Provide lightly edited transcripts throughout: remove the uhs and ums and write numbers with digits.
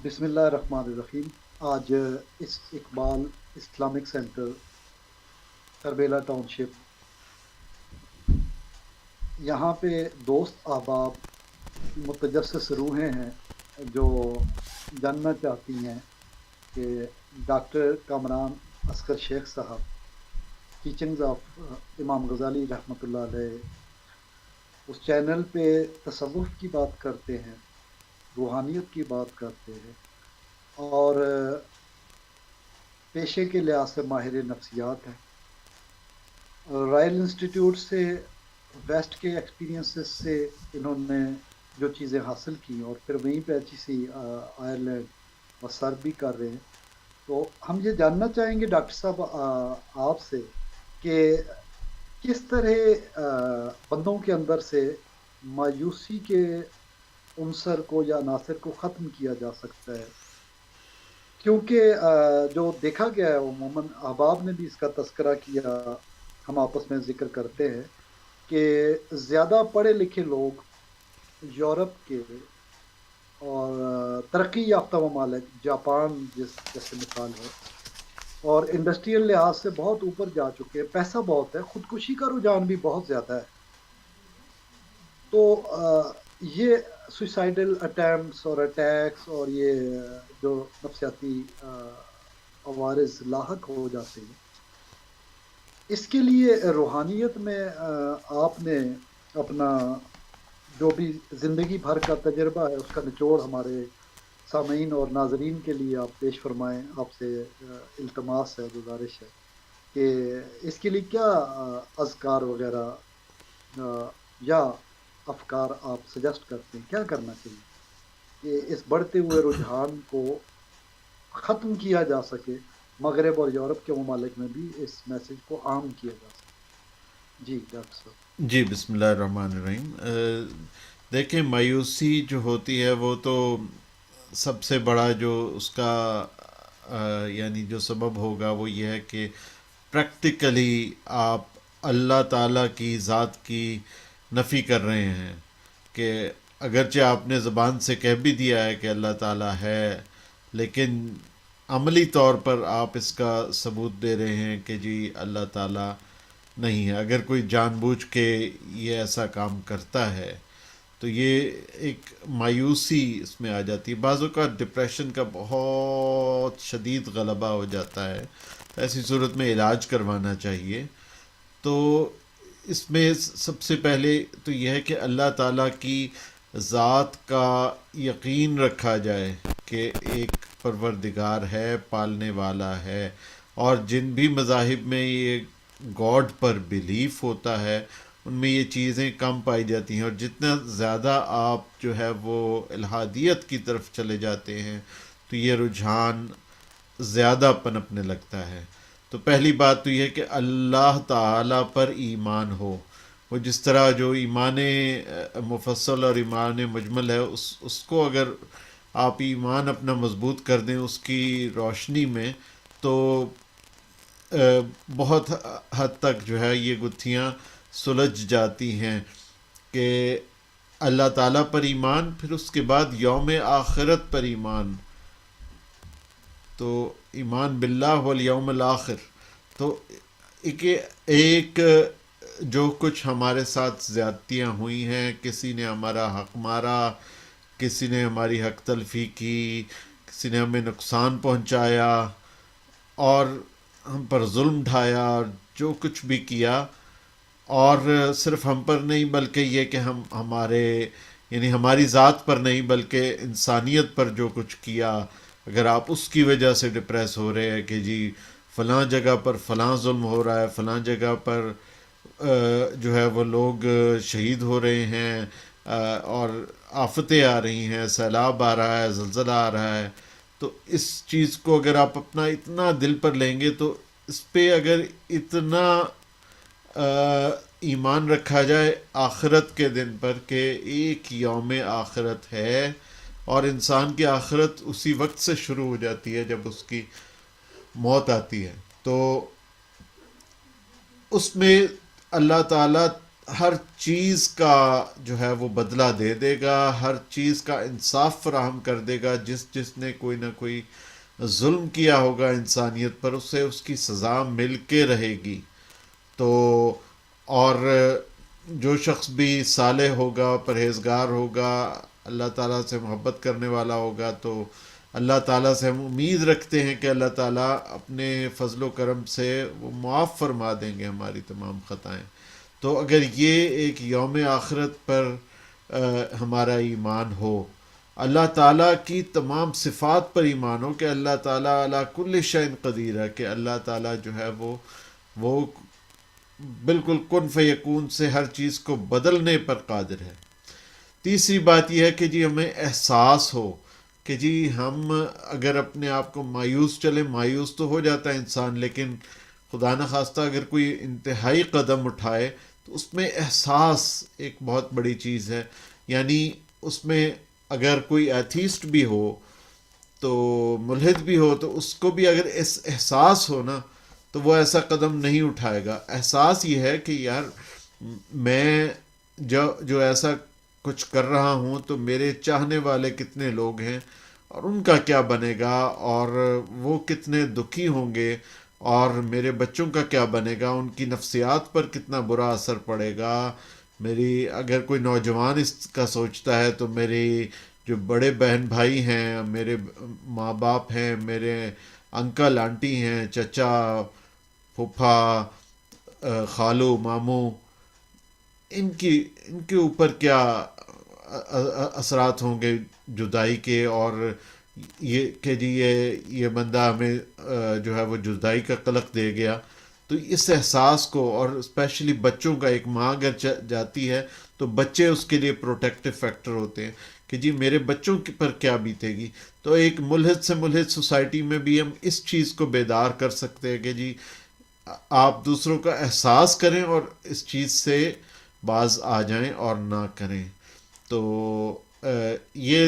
بسم اللہ الرحمن الرحیم۔ آج اس Iqbal Islamic centre Tarbela township یہاں پہ دوست احباب متجسس روحیں ہیں جو جاننا چاہتی ہیں کہ ڈاکٹر کامران اصغر شیخ صاحب ٹیچنگز آف امام غزالی رحمۃ اللہ علیہ اس چینل پہ تصوف کی بات کرتے ہیں، روحانیت کی بات کرتے ہیں، اور پیشے کے لحاظ سے ماہر نفسیات ہیں۔ رائل انسٹیٹیوٹ سے ویسٹ کے ایکسپیرینسز سے انہوں نے جو چیزیں حاصل کی اور پھر وہیں پہ اچھی سی آئرلینڈ اور سرو بھی کر رہے ہیں، تو ہم یہ جاننا چاہیں گے ڈاکٹر صاحب آپ سے کہ کس طرح بندوں کے اندر سے مایوسی کے عنصر کو یا عناصر کو ختم کیا جا سکتا ہے، کیونکہ جو دیکھا گیا ہے عموماً احباب نے بھی اس کا تذکرہ کیا، ہم آپس میں ذکر کرتے ہیں کہ زیادہ پڑھے لکھے لوگ یورپ کے اور ترقی یافتہ ممالک جاپان جیسے مثال ہے، اور انڈسٹریل لحاظ سے بہت اوپر جا چکے ہیں، پیسہ بہت ہے، خودکشی کا رجحان بھی بہت زیادہ ہے۔ تو یہ سوسائڈل اٹیمپٹس اور اٹیکس اور یہ جو نفسیاتی عوارض لاحق ہو جاتے ہیں، اس کے لیے روحانیت میں آپ نے اپنا جو بھی زندگی بھر کا تجربہ ہے اس کا نچوڑ ہمارے سامعین اور ناظرین کے لیے آپ پیش فرمائیں۔ آپ سے التماس ہے، گزارش ہے کہ اس کے لیے کیا اذکار وغیرہ یا افکار آپ سجیسٹ کرتے ہیں، کیا کرنا چاہیے کہ اس بڑھتے ہوئے رجحان کو ختم کیا جا سکے، مغرب اور یورپ کے ممالک میں بھی اس میسج کو عام کیا جا سکے؟ جی ڈاکٹر صاحب۔ جی بسم اللہ الرحمن الرحیم۔ دیکھیں، مایوسی جو ہوتی ہے وہ تو سب سے بڑا جو اس کا یعنی جو سبب ہوگا وہ یہ ہے کہ پریکٹیکلی آپ اللہ تعالیٰ کی ذات کی نفی کر رہے ہیں، کہ اگرچہ آپ نے زبان سے کہہ بھی دیا ہے کہ اللہ تعالیٰ ہے، لیکن عملی طور پر آپ اس کا ثبوت دے رہے ہیں کہ جی اللہ تعالیٰ نہیں ہے۔ اگر کوئی جان بوجھ کے یہ ایسا کام کرتا ہے تو یہ ایک مایوسی اس میں آ جاتی ہے۔ بعض اوقات ڈپریشن کا بہت شدید غلبہ ہو جاتا ہے، ایسی صورت میں علاج کروانا چاہیے۔ تو اس میں سب سے پہلے تو یہ ہے کہ اللہ تعالیٰ کی ذات کا یقین رکھا جائے کہ ایک پروردگار ہے، پالنے والا ہے، اور جن بھی مذاہب میں یہ گاڈ پر بیلیف ہوتا ہے ان میں یہ چیزیں کم پائی جاتی ہیں، اور جتنا زیادہ آپ جو ہے وہ الہادیت کی طرف چلے جاتے ہیں تو یہ رجحان زیادہ پنپنے لگتا ہے۔ تو پہلی بات تو یہ ہے کہ اللہ تعالیٰ پر ایمان ہو۔ وہ جس طرح جو ایمان مفصل اور ایمان مجمل ہے، اس کو اگر آپ ایمان اپنا مضبوط کر دیں اس کی روشنی میں، تو بہت حد تک جو ہے یہ گتھیاں سلجھ جاتی ہیں کہ اللہ تعالیٰ پر ایمان، پھر اس کے بعد یوم آخرت پر ایمان، تو ایمان باللہ والیوم الآخر۔ تو ایک جو کچھ ہمارے ساتھ زیادتیاں ہوئی ہیں، کسی نے ہمارا حق مارا، کسی نے ہماری حق تلفی کی، کسی نے ہمیں نقصان پہنچایا اور ہم پر ظلم ڈھایا، اور جو کچھ بھی کیا، اور صرف ہم پر نہیں بلکہ یہ کہ ہم ہمارے یعنی ہماری ذات پر نہیں بلکہ انسانیت پر جو کچھ کیا، اگر آپ اس کی وجہ سے ڈپریس ہو رہے ہیں کہ جی فلاں جگہ پر فلاں ظلم ہو رہا ہے، فلاں جگہ پر جو ہے وہ لوگ شہید ہو رہے ہیں، اور آفتیں آ رہی ہیں، سیلاب آ رہا ہے، زلزلہ آ رہا ہے، تو اس چیز کو اگر آپ اپنا اتنا دل پر لیں گے، تو اس پہ اگر اتنا ایمان رکھا جائے آخرت کے دن پر کہ ایک یوم آخرت ہے، اور انسان کی آخرت اسی وقت سے شروع ہو جاتی ہے جب اس کی موت آتی ہے، تو اس میں اللہ تعالیٰ ہر چیز کا جو ہے وہ بدلہ دے دے گا، ہر چیز کا انصاف فراہم کر دے گا. جس نے کوئی نہ کوئی ظلم کیا ہوگا انسانیت پر، اسے اس کی سزا مل کے رہے گی. تو اور جو شخص بھی صالح ہوگا، پرہیزگار ہوگا، اللہ تعالیٰ سے محبت کرنے والا ہوگا، تو اللہ تعالیٰ سے ہم امید رکھتے ہیں کہ اللہ تعالیٰ اپنے فضل و کرم سے وہ معاف فرما دیں گے ہماری تمام خطائیں. تو اگر یہ ایک یوم آخرت پر ہمارا ایمان ہو، اللہ تعالیٰ کی تمام صفات پر ایمان ہو کہ اللہ تعالیٰ علی کل شیء قدیر ہے، کہ اللہ تعالیٰ جو ہے وہ بالکل کن فیکون سے ہر چیز کو بدلنے پر قادر ہے. تیسری بات یہ ہے کہ جی ہمیں احساس ہو کہ جی ہم اگر اپنے آپ کو مایوس چلیں، مایوس تو ہو جاتا ہے انسان، لیکن خدا نخواستہ اگر کوئی انتہائی قدم اٹھائے تو اس میں احساس ایک بہت بڑی چیز ہے. یعنی اس میں اگر کوئی ایتھیسٹ بھی ہو تو ملحد بھی ہو، تو اس کو بھی اگر اس احساس ہو نا تو وہ ایسا قدم نہیں اٹھائے گا. احساس یہ ہے کہ یار میں جو ایسا کچھ کر رہا ہوں تو میرے چاہنے والے کتنے لوگ ہیں اور ان کا کیا بنے گا، اور وہ کتنے دکھی ہوں گے، اور میرے بچوں کا کیا بنے گا، ان کی نفسیات پر کتنا برا اثر پڑے گا. میری اگر کوئی نوجوان اس کا سوچتا ہے تو میری جو بڑے بہن بھائی ہیں، میرے ماں باپ ہیں، میرے انکل آنٹی ہیں، چچا پھوپھا خالو ماموں، ان کے اوپر کیا اثرات ہوں گے جدائی کے. اور یہ کہ جی یہ بندہ ہمیں جو ہے وہ جدائی کا قلق دے گیا. تو اس احساس کو، اور اسپیشلی بچوں کا، ایک ماں اگر جاتی ہے تو بچے اس کے لیے پروٹیکٹیو فیکٹر ہوتے ہیں کہ جی میرے بچوں پر کیا بیتے گی. تو ایک ملحد سے ملحد سوسائٹی میں بھی ہم اس چیز کو بیدار کر سکتے ہیں کہ جی آپ دوسروں کا احساس کریں اور اس چیز سے باز آ جائیں اور نہ کریں. تو یہ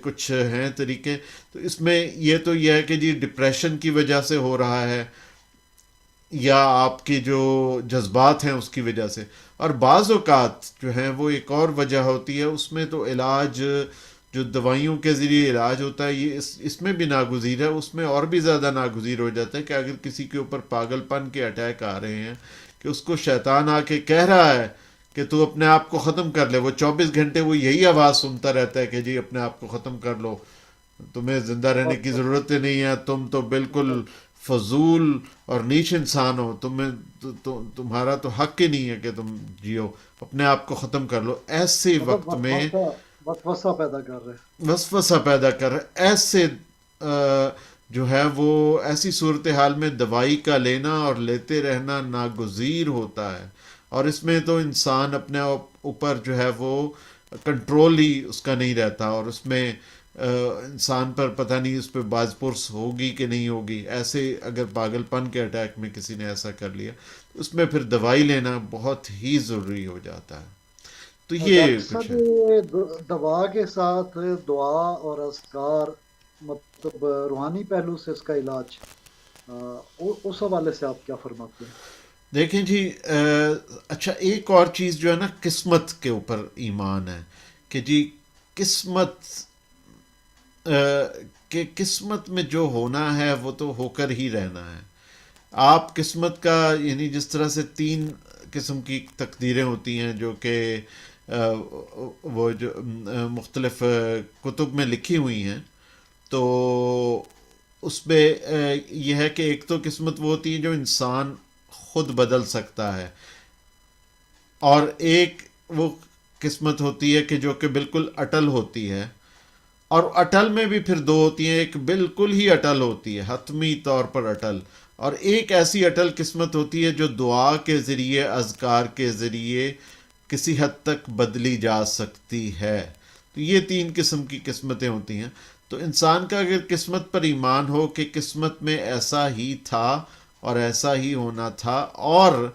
کچھ ہیں طریقے. تو اس میں یہ ہے کہ جی ڈپریشن کی وجہ سے ہو رہا ہے یا آپ کے جو جذبات ہیں اس کی وجہ سے. اور بعض اوقات جو ہیں وہ ایک اور وجہ ہوتی ہے، اس میں تو علاج جو دوائیوں کے ذریعے علاج ہوتا ہے یہ اس میں بھی ناگزیر ہے. اس میں اور بھی زیادہ ناگزیر ہو جاتا ہے کہ اگر کسی کے اوپر پاگل پن کے اٹیک آ رہے ہیں کہ اس کو شیطان آ کے کہہ رہا ہے کہ تو اپنے آپ کو ختم کر لے، وہ 24 گھنٹے وہ یہی آواز سنتا رہتا ہے کہ جی اپنے آپ کو ختم کر لو، تمہیں زندہ رہنے بس کی بس ضرورت ہی نہیں ہے، تم تو بالکل بس فضول اور نیچ انسان ہو، تمہارا تو حق ہی نہیں ہے کہ تم جیو، اپنے آپ کو ختم کر لو. ایسے مطلب وقت میں وسوسہ پیدا کر رہے وسوسہ پیدا کر رہا ہے. ایسے جو ہے وہ ایسی صورتحال میں دوائی کا لینا اور لیتے رہنا ناگزیر ہوتا ہے. اور اس میں تو انسان اپنے اوپر جو ہے وہ کنٹرول ہی اس کا نہیں رہتا، اور اس میں انسان پر پتہ نہیں اس پہ باز پرس ہوگی کہ نہیں ہوگی. ایسے اگر پاگل پن کے اٹیک میں کسی نے ایسا کر لیا اس میں پھر دوائی لینا بہت ہی ضروری ہو جاتا ہے. تو یہ ڈاکٹر کچھ صاحب، ہے. یہ دوا کے ساتھ دعا اور اذکار، مطلب روحانی پہلو سے اس کا علاج، اس حوالے سے آپ کیا فرماتے ہیں؟ دیکھیں جی اچھا ایک اور چیز جو ہے نا، قسمت کے اوپر ایمان ہے کہ جی قسمت کہ قسمت میں جو ہونا ہے وہ تو ہو کر ہی رہنا ہے. آپ قسمت کا یعنی جس طرح سے 3 قسم کی تقدیریں ہوتی ہیں جو کہ وہ جو مختلف کتب میں لکھی ہوئی ہیں، تو اس میں یہ ہے کہ ایک تو قسمت وہ ہوتی ہے جو انسان خود بدل سکتا ہے، اور ایک وہ قسمت ہوتی ہے کہ جو کہ بالکل اٹل ہوتی ہے. اور اٹل میں بھی پھر 2 ہوتی ہیں، ایک بالکل ہی اٹل ہوتی ہے، حتمی طور پر اٹل، اور ایک ایسی اٹل قسمت ہوتی ہے جو دعا کے ذریعے، اذکار کے ذریعے کسی حد تک بدلی جا سکتی ہے. تو یہ 3 قسم کی قسمتیں ہوتی ہیں. تو انسان کا اگر قسمت پر ایمان ہو کہ قسمت میں ایسا ہی تھا اور ایسا ہی ہونا تھا، اور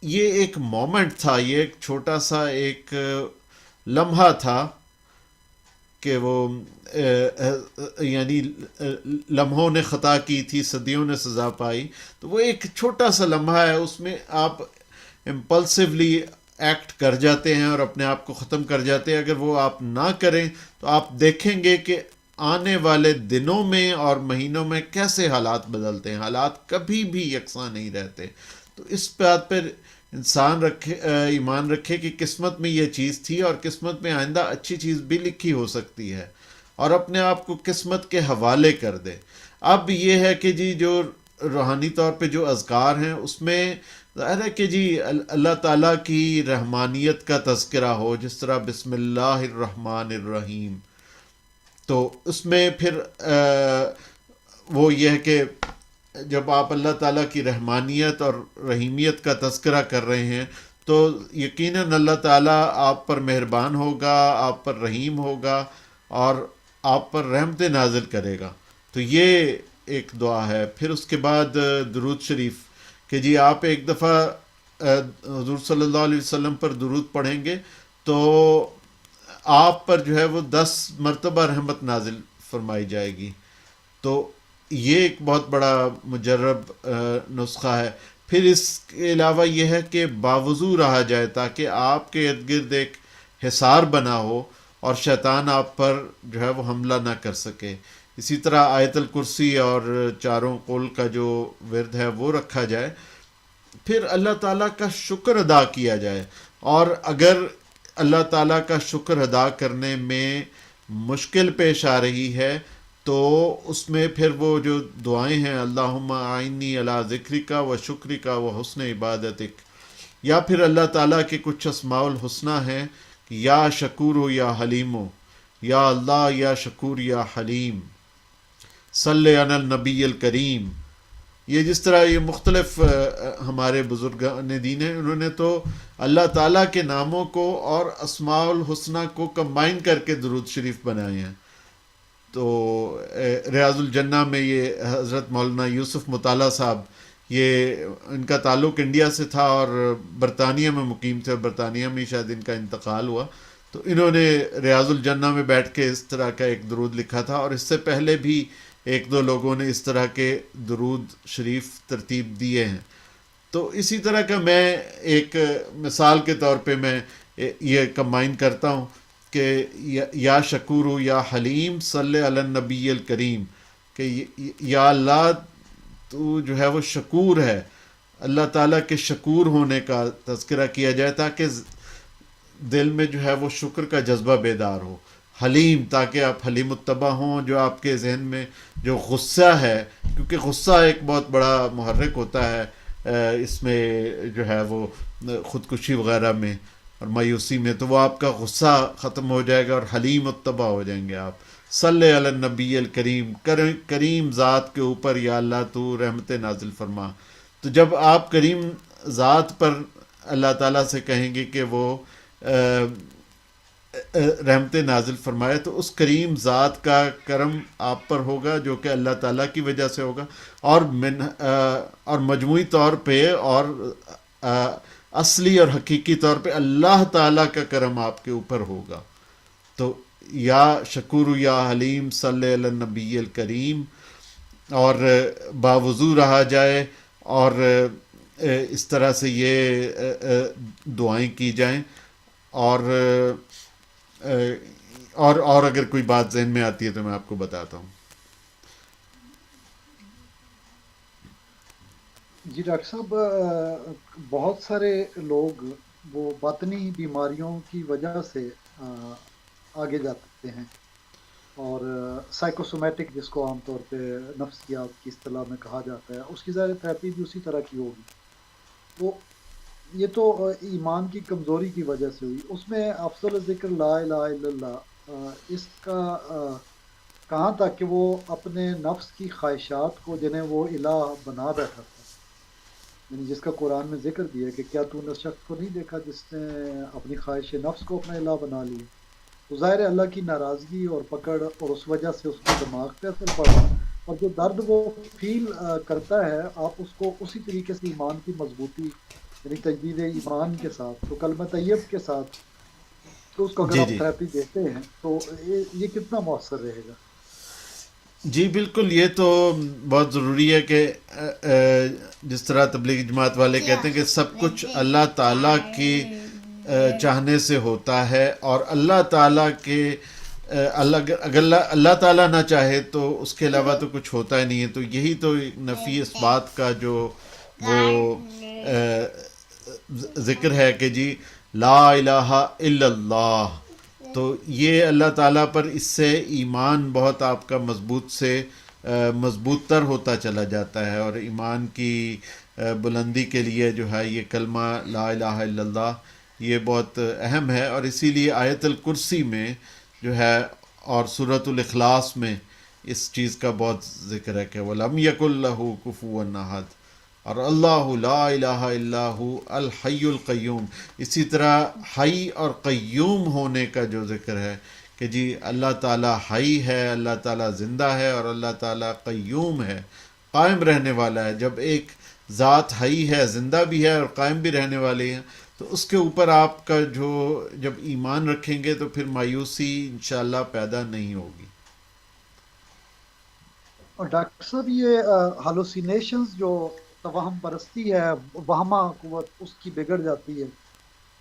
یہ ایک مومنٹ تھا، یہ ایک چھوٹا سا ایک لمحہ تھا کہ وہ یعنی لمحوں نے خطا کی تھی، صدیوں نے سزا پائی، تو وہ ایک چھوٹا سا لمحہ ہے. اس میں آپ امپلسولی ایکٹ کر جاتے ہیں اور اپنے آپ کو ختم کر جاتے ہیں. اگر وہ آپ نہ کریں تو آپ دیکھیں گے کہ آنے والے دنوں میں اور مہینوں میں کیسے حالات بدلتے ہیں. حالات کبھی بھی یکساں نہیں رہتے. تو اس بات پر انسان ایمان رکھے کہ قسمت میں یہ چیز تھی اور قسمت میں آئندہ اچھی چیز بھی لکھی ہو سکتی ہے, اور اپنے آپ کو قسمت کے حوالے کر دے. اب یہ ہے کہ جی جو روحانی طور پہ جو اذکار ہیں اس میں ظاہر ہے کہ جی اللہ تعالیٰ کی رحمانیت کا تذکرہ ہو, جس طرح بسم اللہ الرحمن الرحیم. تو اس میں پھر وہ یہ ہے کہ جب آپ اللہ تعالیٰ کی رحمانیت اور رحیمیت کا تذکرہ کر رہے ہیں تو یقیناً اللہ تعالیٰ آپ پر مہربان ہوگا, آپ پر رحیم ہوگا اور آپ پر رحمت نازل کرے گا. تو یہ ایک دعا ہے. پھر اس کے بعد درود شریف کہ جی آپ ایک دفعہ حضور صلی اللہ علیہ وسلم پر درود پڑھیں گے تو آپ پر جو ہے وہ 10 مرتبہ رحمت نازل فرمائی جائے گی. تو یہ ایک بہت بڑا مجرب نسخہ ہے. پھر اس کے علاوہ یہ ہے کہ باوضو رہا جائے تاکہ آپ کے ارد گرد ایک حصار بنا ہو اور شیطان آپ پر جو ہے وہ حملہ نہ کر سکے. اسی طرح آیت الکرسی اور چاروں قول کا جو ورد ہے وہ رکھا جائے. پھر اللہ تعالیٰ کا شکر ادا کیا جائے, اور اگر اللہ تعالیٰ کا شکر ادا کرنے میں مشکل پیش آ رہی ہے تو اس میں پھر وہ جو دعائیں ہیں اللہم اعنی علی ذکرک و شکرک و حسن عبادتک, یا پھر اللہ تعالیٰ کے کچھ اسماء الحسنہ ہیں کہ یا شکور ہو یا حلیم ہو, یا اللہ یا شکور یا حلیم, صلی علی النبی الکریم. یہ جس طرح یہ مختلف ہمارے بزرگان دین ہیں, انہوں نے تو اللہ تعالیٰ کے ناموں کو اور اسماء الحسنہ کو کمبائن کر کے درود شریف بنائے ہیں. تو ریاض الجنہ میں یہ حضرت مولانا یوسف مطالعہ صاحب, یہ ان کا تعلق انڈیا سے تھا اور برطانیہ میں مقیم تھے, اور برطانیہ میں شاید ان کا انتقال ہوا. تو انہوں نے ریاض الجنہ میں بیٹھ کے اس طرح کا ایک درود لکھا تھا, اور اس سے پہلے بھی ایک دو لوگوں نے اس طرح کے درود شریف ترتیب دیے ہیں. تو اسی طرح کا میں ایک مثال کے طور پہ میں یہ کمبائن کرتا ہوں کہ یا شکور یا حلیم صلی علی النبی الکریم, کہ یا اللہ تو جو ہے وہ شکور ہے, اللہ تعالیٰ کے شکور ہونے کا تذکرہ کیا جائے تاکہ دل میں جو ہے وہ شکر کا جذبہ بیدار ہو. حلیم تاکہ آپ حلیم الطبع ہوں, جو آپ کے ذہن میں جو غصہ ہے, کیونکہ غصہ ایک بہت بڑا محرک ہوتا ہے اس میں جو ہے وہ خودکشی وغیرہ میں اور مایوسی میں, تو وہ آپ کا غصہ ختم ہو جائے گا اور حلیم الطبع ہو جائیں گے آپ. صلی علی النبی الکریم, کریم ذات کے اوپر یا اللہ تو رحمت نازل فرما. تو جب آپ کریم ذات پر اللہ تعالیٰ سے کہیں گے کہ وہ رحمت نازل فرمائے, تو اس کریم ذات کا کرم آپ پر ہوگا جو کہ اللہ تعالیٰ کی وجہ سے ہوگا, اور مجموعی طور پہ اور اصلی اور حقیقی طور پہ اللہ تعالیٰ کا کرم آپ کے اوپر ہوگا. تو یا شکور یا حلیم صلی علی النبی الکریم, اور باوضو رہا جائے, اور اس طرح سے یہ دعائیں کی جائیں. اور اگر کوئی بات ذہن میں آتی ہے تو میں آپ کو بتاتا ہوں. جی ڈاکٹر صاحب، بہت سارے لوگ وہ باطنی بیماریوں کی وجہ سے آگے جاتے ہیں، اور سائیکوسومیٹک جس کو عام طور پہ نفسیات کی اصطلاح میں کہا جاتا ہے، اس کی ظاہر تھراپی بھی اسی طرح کی ہوگی. تو یہ تو ایمان کی کمزوری کی وجہ سے ہوئی. اس میں افضل ذکر لا الہ الا اللہ، اس کا کہاں تک کہ وہ اپنے نفس کی خواہشات کو جنہیں وہ الہ بنا بیٹھا تھا، یعنی جس کا قرآن میں ذکر دیا ہے کہ کیا تو نے اس شخص کو نہیں دیکھا جس نے اپنی خواہش نفس کو اپنا الہ بنا لی. تو ظاہر ہے اللہ کی ناراضگی اور پکڑ، اور اس وجہ سے اس کے دماغ پہ اثر پڑا، اور جو درد وہ فیل کرتا ہے، آپ اس کو اسی طریقے سے ایمان کی مضبوطی، یعنی تجدید ایمان کے ساتھ، تو کلمہ طیب کے ساتھ، تو اس کو اگر جی آپ جی تھراپی دیتے ہیں تو یہ کتنا مؤثر رہے گا؟ جی بالکل، یہ تو بہت ضروری ہے کہ جس طرح تبلیغ جماعت والے کہتے ہیں کہ سب کچھ اللہ تعالیٰ کی چاہنے سے ہوتا ہے، اور اللہ تعالیٰ کے اگر اللہ تعالیٰ نہ چاہے تو اس کے علاوہ تو کچھ ہوتا ہی نہیں ہے. تو یہی تو نفی اس بات کا جو وہ ذکر ہے کہ جی لا الہ الا اللہ. تو یہ اللہ تعالیٰ پر اس سے ایمان بہت آپ کا مضبوط تر ہوتا چلا جاتا ہے، اور ایمان کی بلندی کے لیے جو ہے یہ کلمہ لا الہ الا اللہ یہ بہت اہم ہے. اور اسی لیے آیت الکرسی میں جو ہے اور سورۃ الاخلاص میں اس چیز کا بہت ذکر ہے کہ وَلَمْ يَكُنْ لَهُ كُفُوًا أَحَدٌ، اور اللہ لا الہ الا ہو الحی القیوم. اسی طرح حی اور قیوم ہونے کا جو ذکر ہے کہ جی اللہ تعالیٰ حی ہے، اللہ تعالیٰ زندہ ہے، اور اللہ تعالیٰ قیوم ہے، قائم رہنے والا ہے. جب ایک ذات حی ہے، زندہ بھی ہے اور قائم بھی رہنے والی ہے، تو اس کے اوپر آپ کا جب ایمان رکھیں گے تو پھر مایوسی انشاءاللہ پیدا نہیں ہوگی. اور ڈاکٹر صاحب یہ ہالوسینیشنز جو توہم پرستی ہے، وہمہ قوت اس کی بگڑ جاتی ہے،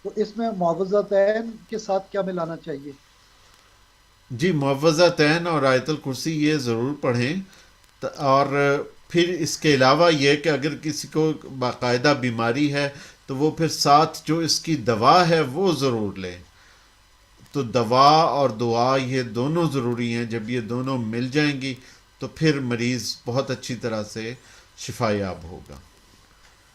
تو اس میں معوذتین کے ساتھ کیا ملانا چاہیے؟ جی معوذتین اور آیت الکرسی یہ ضرور پڑھیں. اور پھر اس کے علاوہ یہ کہ اگر کسی کو باقاعدہ بیماری ہے تو وہ پھر ساتھ جو اس کی دوا ہے وہ ضرور لیں. تو دوا اور دعا یہ دونوں ضروری ہیں. جب یہ دونوں مل جائیں گی تو پھر مریض بہت اچھی طرح سے شفا یاب ہوگا.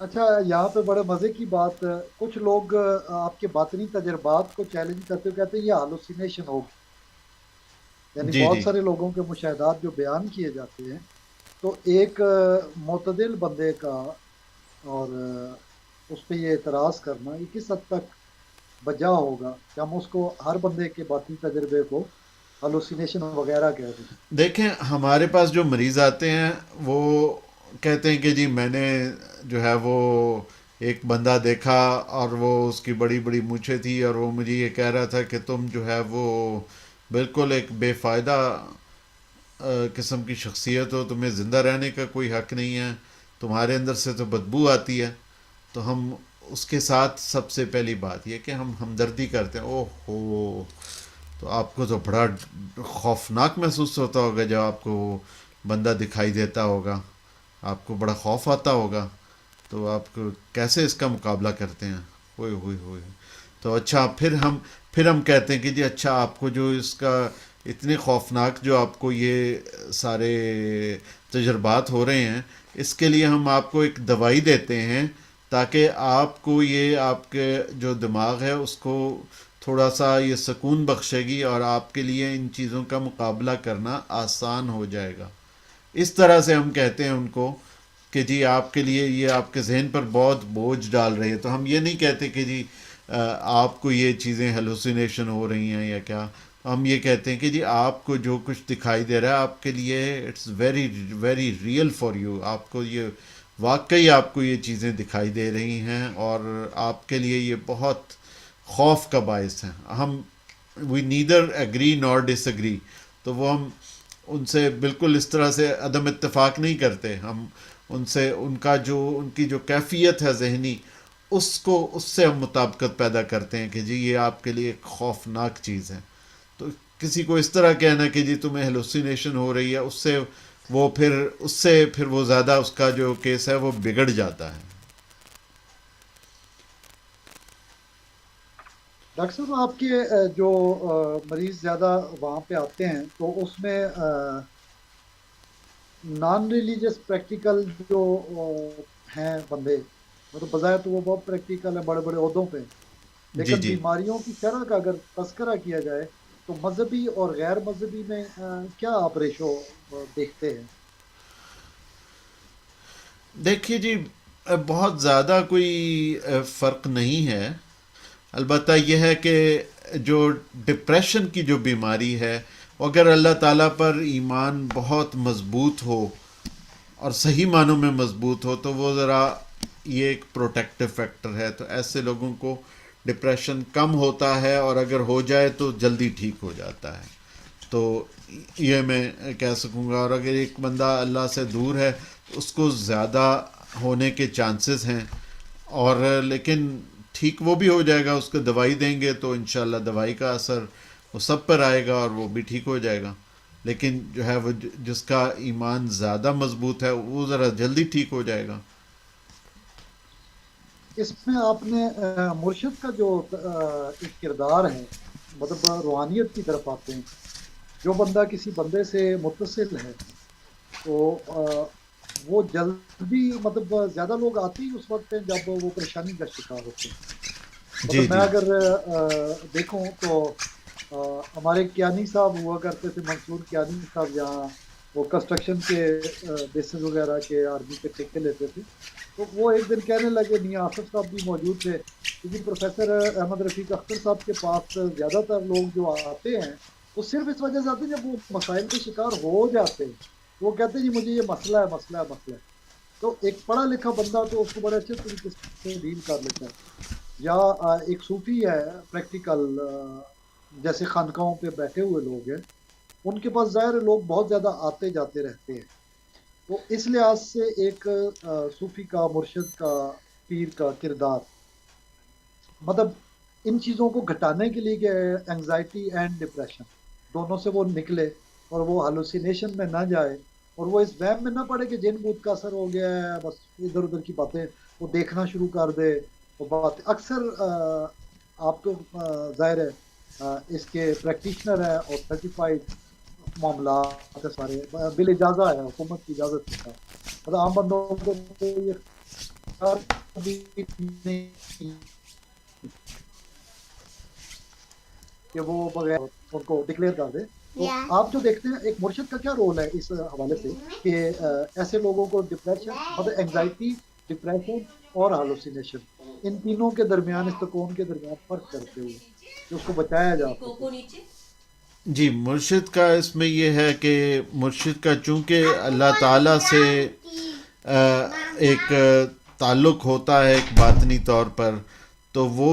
اچھا، یہاں پہ بڑے مزے کی بات، کچھ لوگ آپ کے باطنی تجربات کو چیلنج کرتے ہوئے کہتے ہیں یہ ہالوسینیشن ہوگی، یعنی جی بہت جی سارے لوگوں کے مشاہدات جو بیان کیے جاتے ہیں، تو ایک معتدل بندے کا اور اس پہ یہ اعتراض کرنا یہ کس حد تک بجا ہوگا کہ ہم اس کو ہر بندے کے باطنی تجربے کو ہلوسینیشن وغیرہ کہہ دیں؟ دیکھیں ہمارے پاس جو مریض آتے ہیں وہ کہتے ہیں کہ جی میں نے جو ہے وہ ایک بندہ دیکھا اور وہ اس کی بڑی بڑی مونچھیں تھی، اور وہ مجھے یہ کہہ رہا تھا کہ تم جو ہے وہ بالکل ایک بے فائدہ قسم کی شخصیت ہو، تمہیں زندہ رہنے کا کوئی حق نہیں ہے، تمہارے اندر سے تو بدبو آتی ہے. تو ہم اس کے ساتھ سب سے پہلی بات یہ کہ ہم ہمدردی کرتے ہیں. اوہ ہو، تو آپ کو تو بڑا خوفناک محسوس ہوتا ہوگا جب آپ کو وہ بندہ دکھائی دیتا ہوگا، آپ کو بڑا خوف آتا ہوگا. تو آپ کو کیسے اس کا مقابلہ کرتے ہیں؟ ہوئے ہوئے ہوئے. تو اچھا پھر ہم کہتے ہیں کہ جی اچھا آپ کو جو اس کا اتنے خوفناک جو آپ کو یہ سارے تجربات ہو رہے ہیں، اس کے لیے ہم آپ کو ایک دوائی دیتے ہیں تاکہ آپ کو یہ آپ کے جو دماغ ہے اس کو تھوڑا سا یہ سکون بخشے گی، اور آپ کے لیے ان چیزوں کا مقابلہ کرنا آسان ہو جائے گا. اس طرح سے ہم کہتے ہیں ان کو کہ جی آپ کے لیے یہ آپ کے ذہن پر بہت بوجھ ڈال رہی ہے. تو ہم یہ نہیں کہتے کہ جی آپ کو یہ چیزیں ہیلوسینیشن ہو رہی ہیں یا کیا. ہم یہ کہتے ہیں کہ جی آپ کو جو کچھ دکھائی دے رہا ہے آپ کے لیے it's very very real for you. آپ کو یہ واقعی آپ کو یہ چیزیں دکھائی دے رہی ہیں اور آپ کے لیے یہ بہت خوف کا باعث ہیں. ہم وی نیدر ایگری نار ڈس ایگری. تو وہ ہم ان سے بالکل اس طرح سے عدم اتفاق نہیں کرتے. ہم ان سے ان کی جو کیفیت ہے ذہنی اس سے ہم مطابقت پیدا کرتے ہیں کہ جی یہ آپ کے لیے ایک خوفناک چیز ہے. تو کسی کو اس طرح کہنا کہ جی تمہیں ہیلوسینیشن ہو رہی ہے، اس سے پھر وہ زیادہ اس کا جو کیس ہے وہ بگڑ جاتا ہے. ڈاکٹر صاحب آپ کے جو مریض زیادہ وہاں پہ آتے ہیں تو اس میں نان ریلیجس پریکٹیکل جو ہیں بندے، مطلب بظاہر تو وہ بہت پریکٹیکل ہیں، بڑے بڑے عہدوں پہ، جی لیکن جی بیماریوں کی شرح کا اگر تذکرہ کیا جائے تو مذہبی اور غیر مذہبی میں کیا آپ ریشو دیکھتے ہیں؟ دیکھیے جی بہت زیادہ کوئی فرق نہیں ہے. البتہ یہ ہے کہ جو ڈپریشن کی جو بیماری ہے، اگر اللہ تعالیٰ پر ایمان بہت مضبوط ہو اور صحیح معنوں میں مضبوط ہو تو وہ ذرا یہ ایک پروٹیکٹیو فیکٹر ہے. تو ایسے لوگوں کو ڈپریشن کم ہوتا ہے، اور اگر ہو جائے تو جلدی ٹھیک ہو جاتا ہے. تو یہ میں کہہ سکوں گا. اور اگر ایک بندہ اللہ سے دور ہے تو اس کو زیادہ ہونے کے چانسز ہیں. اور لیکن ٹھیک وہ بھی ہو جائے گا, اس کو دوائی دیں گے تو انشاءاللہ دوائی کا اثر وہ سب پر آئے گا اور وہ بھی ٹھیک ہو جائے گا. لیکن جو ہے وہ جس کا ایمان زیادہ مضبوط ہے وہ ذرا جلدی ٹھیک ہو جائے گا. اس میں آپ نے مرشد کا جو ایک کردار ہے، مطلب روحانیت کی طرف آتے ہیں. جو بندہ کسی بندے سے متصل ہے تو وہ جلدی، مطلب زیادہ لوگ آتے ہی اس وقت ہیں جب وہ پریشانی کا شکار ہوتے ہیں. جی مطلب میں جی اگر دیکھوں تو ہمارے کیانی صاحب ہوا کرتے تھے، منصور کیانی صاحب، جہاں وہ کنسٹرکشن کے بیسز وغیرہ کے آرمی کے ٹھیکے لیتے تھے. تو وہ ایک دن کہنے لگے، میاں آصف صاحب بھی موجود تھے، کیونکہ پروفیسر احمد رفیق اختر صاحب کے پاس زیادہ تر لوگ جو آتے ہیں وہ صرف اس وجہ سے آتے ہیں جب وہ مسائل کے شکار ہو جاتے ہیں. وہ کہتے ہیں جی مجھے یہ مسئلہ ہے، مسئلہ ہے، مسئلہ ہے. تو ایک پڑھا لکھا بندہ تو اس کو بڑے اچھے طریقے سے ڈیل کر لیتا ہے. یا ایک صوفی ہے پریکٹیکل، جیسے خانقاہوں پہ بیٹھے ہوئے لوگ ہیں، ان کے پاس ظاہر لوگ بہت زیادہ آتے جاتے رہتے ہیں. تو اس لحاظ سے ایک صوفی کا، مرشد کا، پیر کا کردار، مطلب ان چیزوں کو گھٹانے کے لیے کہ انگزائٹی اینڈ ڈپریشن دونوں سے وہ نکلے اور وہ ہلوسینیشن میں نہ جائے اور وہ اس وہم میں نہ پڑے کہ جن بوت کا اثر ہو گیا ہے، بس ادھر ادھر کی باتیں وہ دیکھنا شروع کر دے. وہ بات اکثر آپ تو ظاہر ہے اس کے پریکٹیشنر ہیں اور سرٹیفائڈ معاملات ہے سارے، بل اجازہ ہے، حکومت کی اجازت کے ساتھ. مطلب عام بندوں کو تو یہ اختیار بھی نہیں کہ وہ بغیر ان کو ڈکلیئر کر دے. تو آپ جو دیکھتے ہیں ایک مرشد کا کیا رول ہے اس حوالے سے کہ ایسے لوگوں کو ڈپریشن، مطلب انگزائٹی، ڈپریشن اور ہالوسینیشن، ان تینوں کے درمیان، اس تکون کے درمیان فرق کرتے ہوئے کہ اس کو بچایا جا سکے. جی. مرشد کا اس میں یہ ہے کہ مرشد کا چونکہ اللہ تعالیٰ سے ایک تعلق ہوتا ہے ایک باطنی طور پر، تو وہ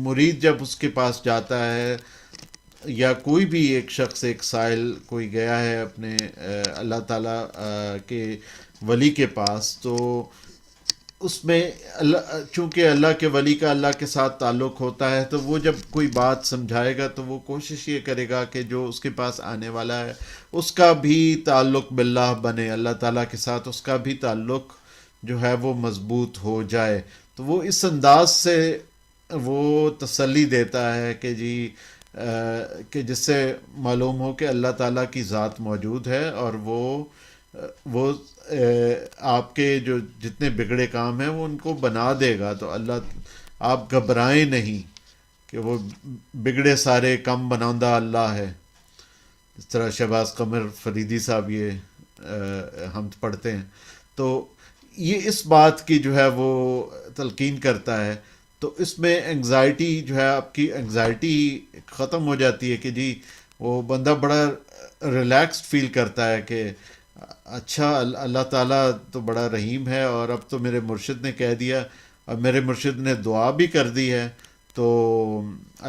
مرید جب اس کے پاس جاتا ہے یا کوئی بھی ایک شخص، ایک سائل کوئی گیا ہے اپنے اللہ تعالیٰ کے ولی کے پاس، تو اس میں چونکہ اللہ کے ولی کا اللہ کے ساتھ تعلق ہوتا ہے، تو وہ جب کوئی بات سمجھائے گا تو وہ کوشش یہ کرے گا کہ جو اس کے پاس آنے والا ہے اس کا بھی تعلق باللہ بنے، اللہ تعالیٰ کے ساتھ اس کا بھی تعلق جو ہے وہ مضبوط ہو جائے. تو وہ اس انداز سے وہ تسلی دیتا ہے کہ جی کہ جس سے معلوم ہو کہ اللہ تعالیٰ کی ذات موجود ہے اور وہ آپ کے جو جتنے بگڑے کام ہیں وہ ان کو بنا دے گا. تو اللہ، آپ گھبرائیں نہیں کہ وہ بگڑے سارے کم بناندہ اللہ ہے. اس طرح شہباز قمر فریدی صاحب یہ ہم پڑھتے ہیں. تو یہ اس بات کی جو ہے وہ تلقین کرتا ہے. تو اس میں انگزائٹی جو ہے، آپ کی انگزائٹی ختم ہو جاتی ہے کہ جی وہ بندہ بڑا ریلیکسڈ فیل کرتا ہے کہ اچھا اللہ تعالیٰ تو بڑا رحیم ہے، اور اب تو میرے مرشد نے کہہ دیا، اب میرے مرشد نے دعا بھی کر دی ہے، تو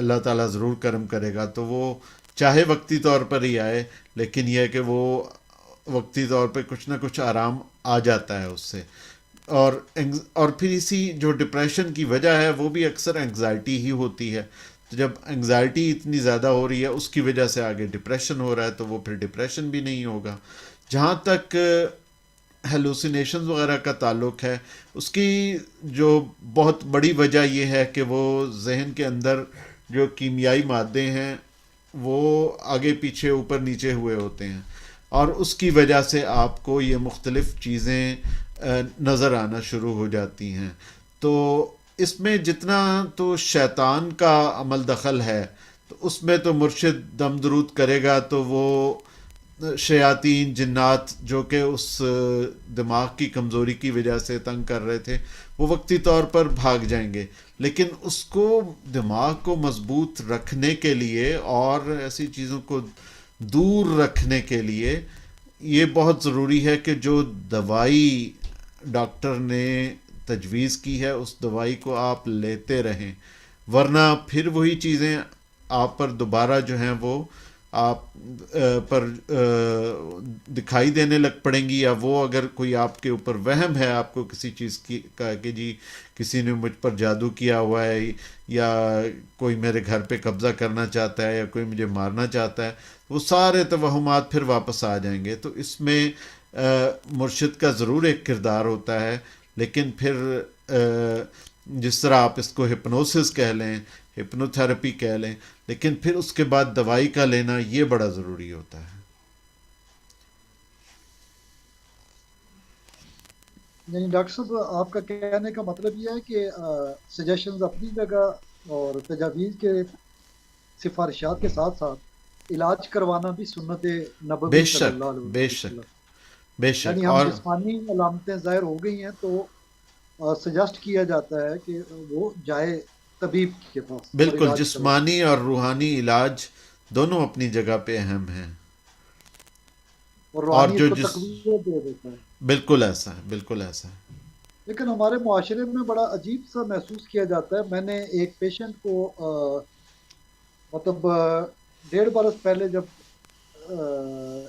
اللہ تعالیٰ ضرور کرم کرے گا. تو وہ چاہے وقتی طور پر ہی آئے، لیکن یہ ہے کہ وہ وقتی طور پہ کچھ نہ کچھ آرام آ جاتا ہے اس سے. اور پھر اسی جو ڈپریشن کی وجہ ہے وہ بھی اکثر انگزائٹی ہی ہوتی ہے. تو جب انگزائٹی اتنی زیادہ ہو رہی ہے اس کی وجہ سے آگے ڈپریشن ہو رہا ہے، تو وہ پھر ڈپریشن بھی نہیں ہوگا. جہاں تک ہیلوسینیشنز وغیرہ کا تعلق ہے، اس کی جو بہت بڑی وجہ یہ ہے کہ وہ ذہن کے اندر جو کیمیائی مادے ہیں وہ آگے پیچھے اوپر نیچے ہوئے ہوتے ہیں، اور اس کی وجہ سے آپ کو یہ مختلف چیزیں نظر آنا شروع ہو جاتی ہیں. تو اس میں جتنا تو شیطان کا عمل دخل ہے، تو اس میں تو مرشد دم درود کرے گا تو وہ شیاطین، جنات جو کہ اس دماغ کی کمزوری کی وجہ سے تنگ کر رہے تھے، وہ وقتی طور پر بھاگ جائیں گے. لیکن اس کو دماغ کو مضبوط رکھنے کے لیے اور ایسی چیزوں کو دور رکھنے کے لیے یہ بہت ضروری ہے کہ جو دوائی ڈاکٹر نے تجویز کی ہے اس دوائی کو آپ لیتے رہیں، ورنہ پھر وہی چیزیں آپ پر دوبارہ جو ہیں وہ آپ پر دکھائی دینے لگ پڑیں گی، یا وہ اگر کوئی آپ کے اوپر وہم ہے آپ کو کسی چیز کی کا کہ جی کسی نے مجھ پر جادو کیا ہوا ہے، یا کوئی میرے گھر پہ قبضہ کرنا چاہتا ہے، یا کوئی مجھے مارنا چاہتا ہے، وہ سارے توہمات پھر واپس آ جائیں گے. تو اس میں مرشد کا ضرور ایک کردار ہوتا ہے، لیکن پھر جس طرح آپ اس کو ہپنوسس کہہ لیں، ہپنو تھراپی کہہ لیں، لیکن پھر اس کے بعد دوائی کا لینا یہ بڑا ضروری ہوتا ہے. یعنی ڈاکٹر صاحب آپ کا کہنے کا مطلب یہ ہے کہ سجیشنز اپنی جگہ اور تجاویز کے سفارشات کے ساتھ ساتھ علاج کروانا بھی سنت بے نبوی صلی شک، اللہ علیہ بے وسلم. شک، بے شک. یعنی ہم اور جسمانی علامتیں ظاہر ہو گئی ہیں تو سجیسٹ کیا جاتا ہے کہ وہ جائے طبیب کے پاس اور بالکل علاج کروائے. جسمانی اور روحانی علاج دونوں اپنی جگہ پہ اہم ہیں. اور اور روحانی اس جو کو تقویت دے دیتا ہے. بالکل ایسا ہے، بالکل ایسا ہے. لیکن ہمارے معاشرے میں بڑا عجیب سا محسوس کیا جاتا ہے. میں نے ایک پیشنٹ کو مطلب 1.5 برس پہلے جب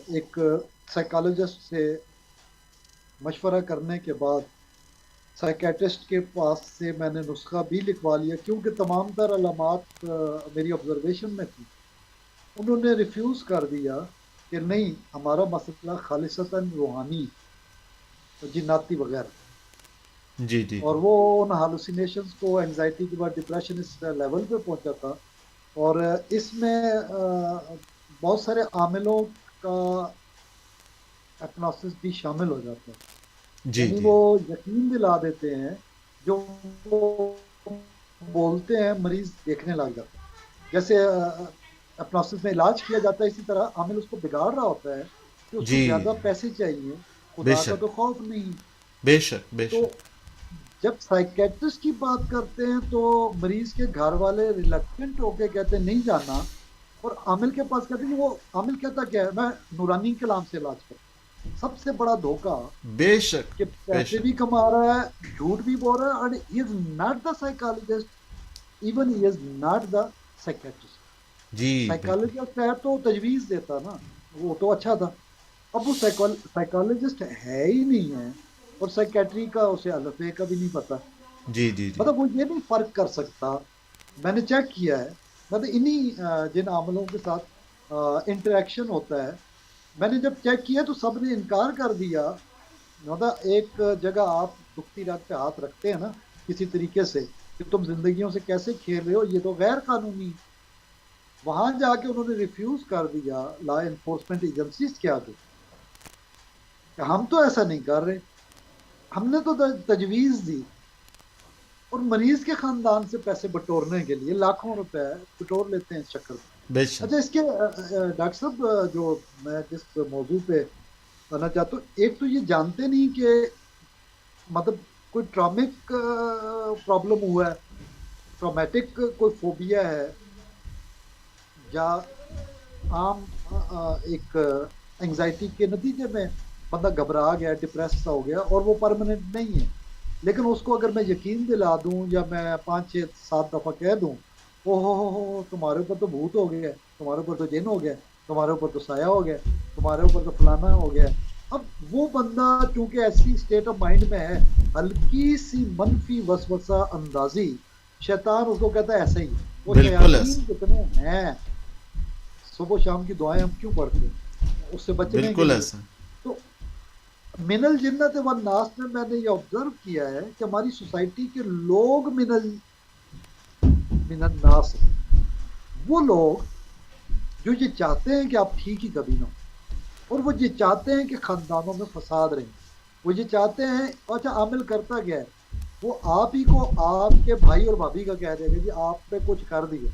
ایک سائیکالوجسٹ سے مشورہ کرنے کے بعد سائیکیٹرسٹ کے پاس سے میں نے نسخہ بھی لکھوا لیا، کیونکہ تمام تر علامات میری آبزرویشن میں تھی. انہوں نے ریفیوز کر دیا کہ نہیں، ہمارا مسئلہ خالصتاً روحانی جناتی وغیرہ. جی جی اور جی وہ ان ہالوسینیشنز کو انگزائٹی کے بعد ڈپریشن اس لیول پہ پہنچا تھا. اور اس میں بہت سارے عاملوں کا اپناسس بھی شامل ہو جاتا ہے. جی یعنی جی وہ یقین دلا دیتے ہیں جو وہ بولتے ہیں، مریض دیکھنے لگ جاتا ہے. جیسے اپناسس میں علاج کیا جاتا ہے، اسی طرح عامل اس کو بگاڑ رہا ہوتا ہے کہ اس کو جی. زیادہ پیسے چاہیے، بے خدا کا شک، تو خوف نہیں. بے شک، بے تو شک. جب سائیکیٹرسٹ کی بات کرتے ہیں تو مریض کے گھر والے ریلیکٹنٹ ہو کے کہتے ہیں نہیں جانا، اور عامل کے پاس کہتے ہیں کہ وہ عامل کہتا کیا ہے، میں نورانی کلام سے علاج کرتا ہوں. سب سے بڑا دھوکہ بے شک، کہ بے پیسے شک. بھی کما رہا ہے، جھوٹ بھی بول رہا ہے، اور he is not the psychologist, even he is not the psychiatrist. جی بالکل. سائیکالوجسٹ ہے تو تجویز دیتا نا، وہ تو اچھا تھا. اب وہ سائیکالوجسٹ ہے ہی نہیں ہے، اور سائیکیٹری کا اسے الفبے کا بھی نہیں پتا. جی جی جی مطلب وہ یہ نہیں فرق کر سکتا. میں نے چیک کیا ہے، مطلب انہی جن عاملوں کے ساتھ انٹریکشن ہوتا ہے، میں نے جب چیک کیا تو سب نے انکار کر دیا. مطلب ایک جگہ آپ دکھتی رات پہ ہاتھ رکھتے ہیں نا کسی طریقے سے کہ تم زندگیوں سے کیسے کھیل رہے ہو، یہ تو غیر قانونی. وہاں جا کے انہوں نے ریفیوز کر دیا لا انفورسمنٹ ایجنسیز کے آگے کہ ہم تو ایسا نہیں کر رہے، ہم نے تو تجویز دی. اور مریض کے خاندان سے پیسے بٹورنے کے لیے لاکھوں روپے بٹور لیتے ہیں اس چکر میں. بے شک. اچھا، اس کے ڈاکٹر صاحب جو میں جس موضوع پہ کرنا چاہتا ہوں، ایک تو یہ جانتے نہیں کہ مطلب کوئی ٹرامک پرابلم ہوا ہے، ٹرامیٹک کوئی فوبیا ہے، یا عام ایک انگزائٹی کے نتیجے میں بندہ گھبرا گیا، ڈپریس سا ہو گیا، اور وہ پرماننٹ نہیں ہے. لیکن اس کو اگر میں یقین دلا دوں یا میں 5 6 7 دفعہ کہہ دوں ہو تمہارے اوپر تو بھوت ہو گیا، تمہارے اوپر تو جن ہو گیا، تمہارے اوپر تو سایہ ہو گیا، تمہارے اوپر تو فلانا ہو گیا. اب وہ بندہ چونکہ ایسی اسٹیٹ آف مائنڈ میں ہے، ہلکی سی منفی وسوسہ اندازی، شیطان اس کو کہتا ہے ایسا ہی. وہ بالکل ایسا، شیاطین کتنے ہیں، صبح و شام کی دعائیں ہم کیوں پڑھتے ہیں اس سے بچنے کے بالکل لیے. ایسا. تو من الجنت والناس میں نے یہ آبزرو کیا ہے کہ ہماری سوسائٹی کے لوگ من الناس ہیں. وہ لوگ جو یہ چاہتے ہیں کہ آپ ٹھیک ہی کبھی نہ ہو، اور وہ یہ چاہتے ہیں کہ خاندانوں میں فساد رہیں. وہ یہ چاہتے ہیں، اچھا عامل کرتا کیا ہے، وہ آپ ہی کو آپ کے بھائی اور بھابھی کا کہہ دے گا جی آپ پہ کچھ کر دیا.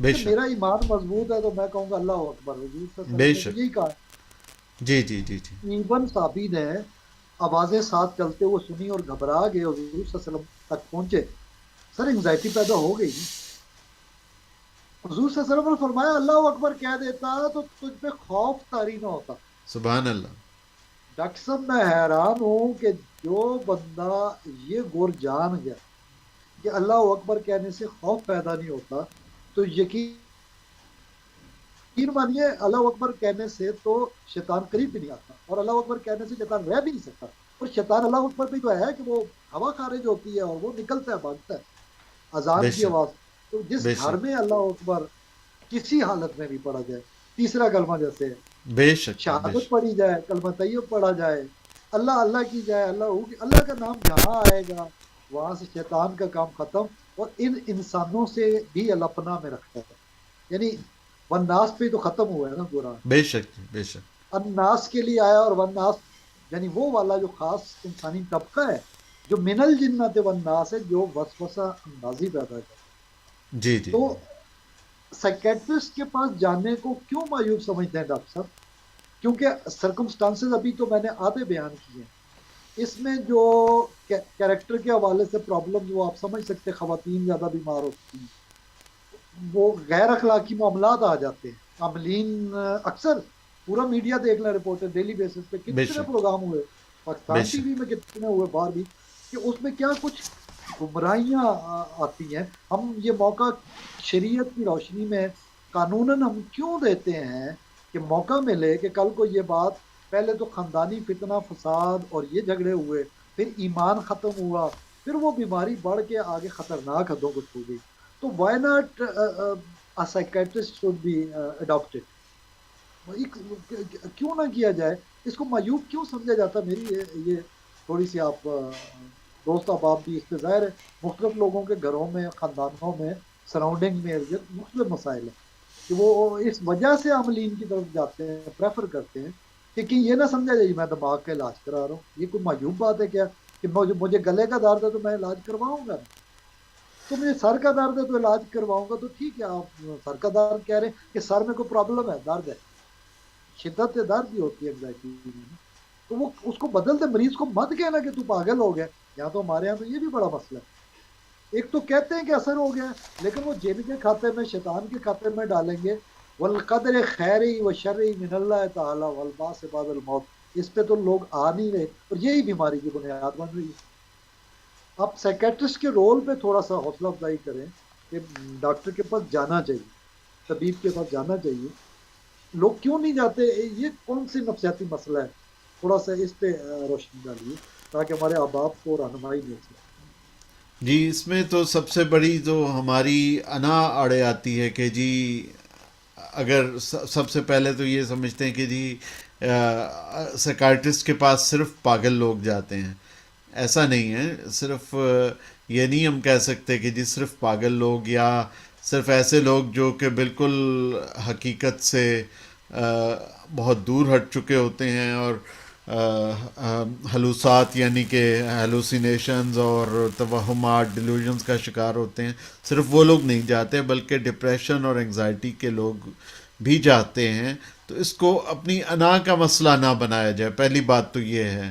بے اچھا شک، میرا ایمان مضبوط ہے تو میں کہوں گا اللہ اکبر، حضور صلی اللہ علیہ بے وسلم نے تو شک. یہی کہا. جی جی جی جی ایون صحابی نے آوازیں ساتھ چلتے ہوئے سنی اور گھبرا گئے، حضور صلی اللہ علیہ وسلم تک پہنچے. سر انگزائٹی پیدا ہو گئی. حضور صلی اللہ علیہ وسلم نے فرمایا اللہ اکبر کہہ دیتا تو تجھ پہ خوف طاری نہ ہوتا. سبحان اللہ. ڈاکٹر صاحب میں حیران ہوں کہ جو بندہ یہ گور جان گیا کہ اللہ اکبر کہنے سے خوف پیدا نہیں ہوتا، تو یقین یقین مانیے اللہ اکبر کہنے سے تو شیطان قریب بھی نہیں آتا، اور اللہ اکبر کہنے سے شیطان رہ بھی نہیں سکتا، اور شیطان اللہ اکبر بھی تو ہے کہ وہ ہوا خارج ہوتی ہے اور وہ نکلتا ہے، بھاگتا ہے بے اذان کی شک، آواز۔ تو جس بے گھر شک، میں اللہ اکبر کسی حالت میں بھی پڑھا جائے، تیسرا کلمہ جیسے بے شک، بے شہادت شک، پڑھی جائے، کلمہ طیب پڑھا جائے، اللہ اللہ کی جائے، اللہ کا نام جہاں آئے گا وہاں سے شیطان کا کام ختم، اور ان انسانوں سے بھی اللہ پناہ میں رکھتا ہے۔ یعنی والناس پہ تو ختم ہوا ہے نا قرآن، بے شک، بے شک، الناس کے لیے آیا، اور والناس یعنی وہ والا جو خاص انسانی طبقہ ہے جو من الجنت والناس ہے، جو وسوسہ اندازی پیدا کرتا ہے۔ جی جی تو جی، سائکیٹرسٹ کے پاس جانے کو کیوں مایوب سمجھتے ہیں ڈاکٹر صاحب؟ کیونکہ سرکمسٹانسز ابھی تو میں نے آدھے بیان کیے ہیں، اس میں جو کیریکٹر کے حوالے سے پرابلمز وہ آپ سمجھ سکتے ہیں، خواتین زیادہ بیمار ہوتی ہیں، وہ غیر اخلاقی معاملات آ جاتے ہیں، عاملین اکثر پورا میڈیا دیکھ لیں، رپورٹر ڈیلی بیسس پہ بے کتنے شک، پروگرام ہوئے، بے پاکستان ٹی شک، وی میں کتنے ہوئے، باہر بھی، کہ اس میں کیا کچھ گمراہیاں آتی ہیں۔ ہم یہ موقع شریعت کی روشنی میں قانوناً ہم کیوں دیتے ہیں کہ موقع ملے کہ کل کو یہ بات، پہلے تو خاندانی فتنہ فساد اور یہ جھگڑے ہوئے، پھر ایمان ختم ہوا، پھر وہ بیماری بڑھ کے آگے خطرناک حدوں کو چھو گئی، تو why not psychiatrist should be adapted? کیوں نہ کیا جائے؟ اس کو معیوب کیوں سمجھا جاتا؟ میری یہ تھوڑی سی آپ دوست احباب بھی، اس پہ ظاہر ہے مختلف لوگوں کے گھروں میں، خاندانوں میں، سراؤنڈنگ میں ارد گرد مختلف مسائل ہیں کہ وہ اس وجہ سے عاملین کی طرف جاتے ہیں، پریفر کرتے ہیں کہ کہیں یہ نہ سمجھا جائے میں دماغ کا علاج کرا رہا ہوں۔ یہ کوئی معیوب بات ہے کیا کہ مجھے گلے کا درد ہے تو میں علاج کرواؤں گا؟ تو مجھے سر کا درد ہے تو علاج کرواؤں گا؟ تو ٹھیک ہے، آپ سر کا درد کہہ رہے ہیں کہ سر میں کوئی پرابلم ہے، درد ہے، شدت درد بھی ہوتی ہے انگزائٹی میں نا، تو وہ اس کو بدل دے، مریض کو مت کہنا کہ تو پاگل ہو گیا۔ یہاں تو ہمارے یہاں تو یہ بھی بڑا مسئلہ ہے، ایک تو کہتے ہیں کہ اثر ہو گیا ہے، لیکن وہ جن کے کھاتے میں، شیطان کے کھاتے میں ڈالیں گے، والقدر خیر و شر من اللہ تعالی والبعث بعد الموت، اس پہ تو لوگ آ نہیں رہے، اور یہی بیماری کی بنیاد بن رہی ہے۔ آپ سیکیٹرسٹ کے رول پہ تھوڑا سا حوصلہ افزائی کریں کہ ڈاکٹر کے پاس جانا چاہیے، طبیب کے پاس جانا چاہیے۔ لوگ کیوں نہیں جاتے؟ یہ کون سی نفسیاتی مسئلہ ہے؟ تھوڑا سا اس پہ روشنی ڈالیے تاکہ ہمارے احباب کو رہنمائی مل سکے۔ جی، اس میں تو سب سے بڑی جو ہماری انا اڑے آتی ہے کہ جی، اگر سب سے پہلے تو یہ سمجھتے ہیں کہ جی سیکارٹسٹ کے پاس صرف پاگل لوگ جاتے ہیں۔ ایسا نہیں ہے، صرف یہ نہیں ہم کہہ سکتے کہ جی صرف پاگل لوگ، یا صرف ایسے لوگ جو کہ بالکل حقیقت سے بہت دور ہٹ چکے ہوتے ہیں اور حلوسات یعنی کہ ہیلوسینیشنز اور توہمات، ڈیلوژنز کا شکار ہوتے ہیں، صرف وہ لوگ نہیں جاتے، بلکہ ڈپریشن اور انگزائٹی کے لوگ بھی جاتے ہیں۔ تو اس کو اپنی انا کا مسئلہ نہ بنایا جائے، پہلی بات تو یہ ہے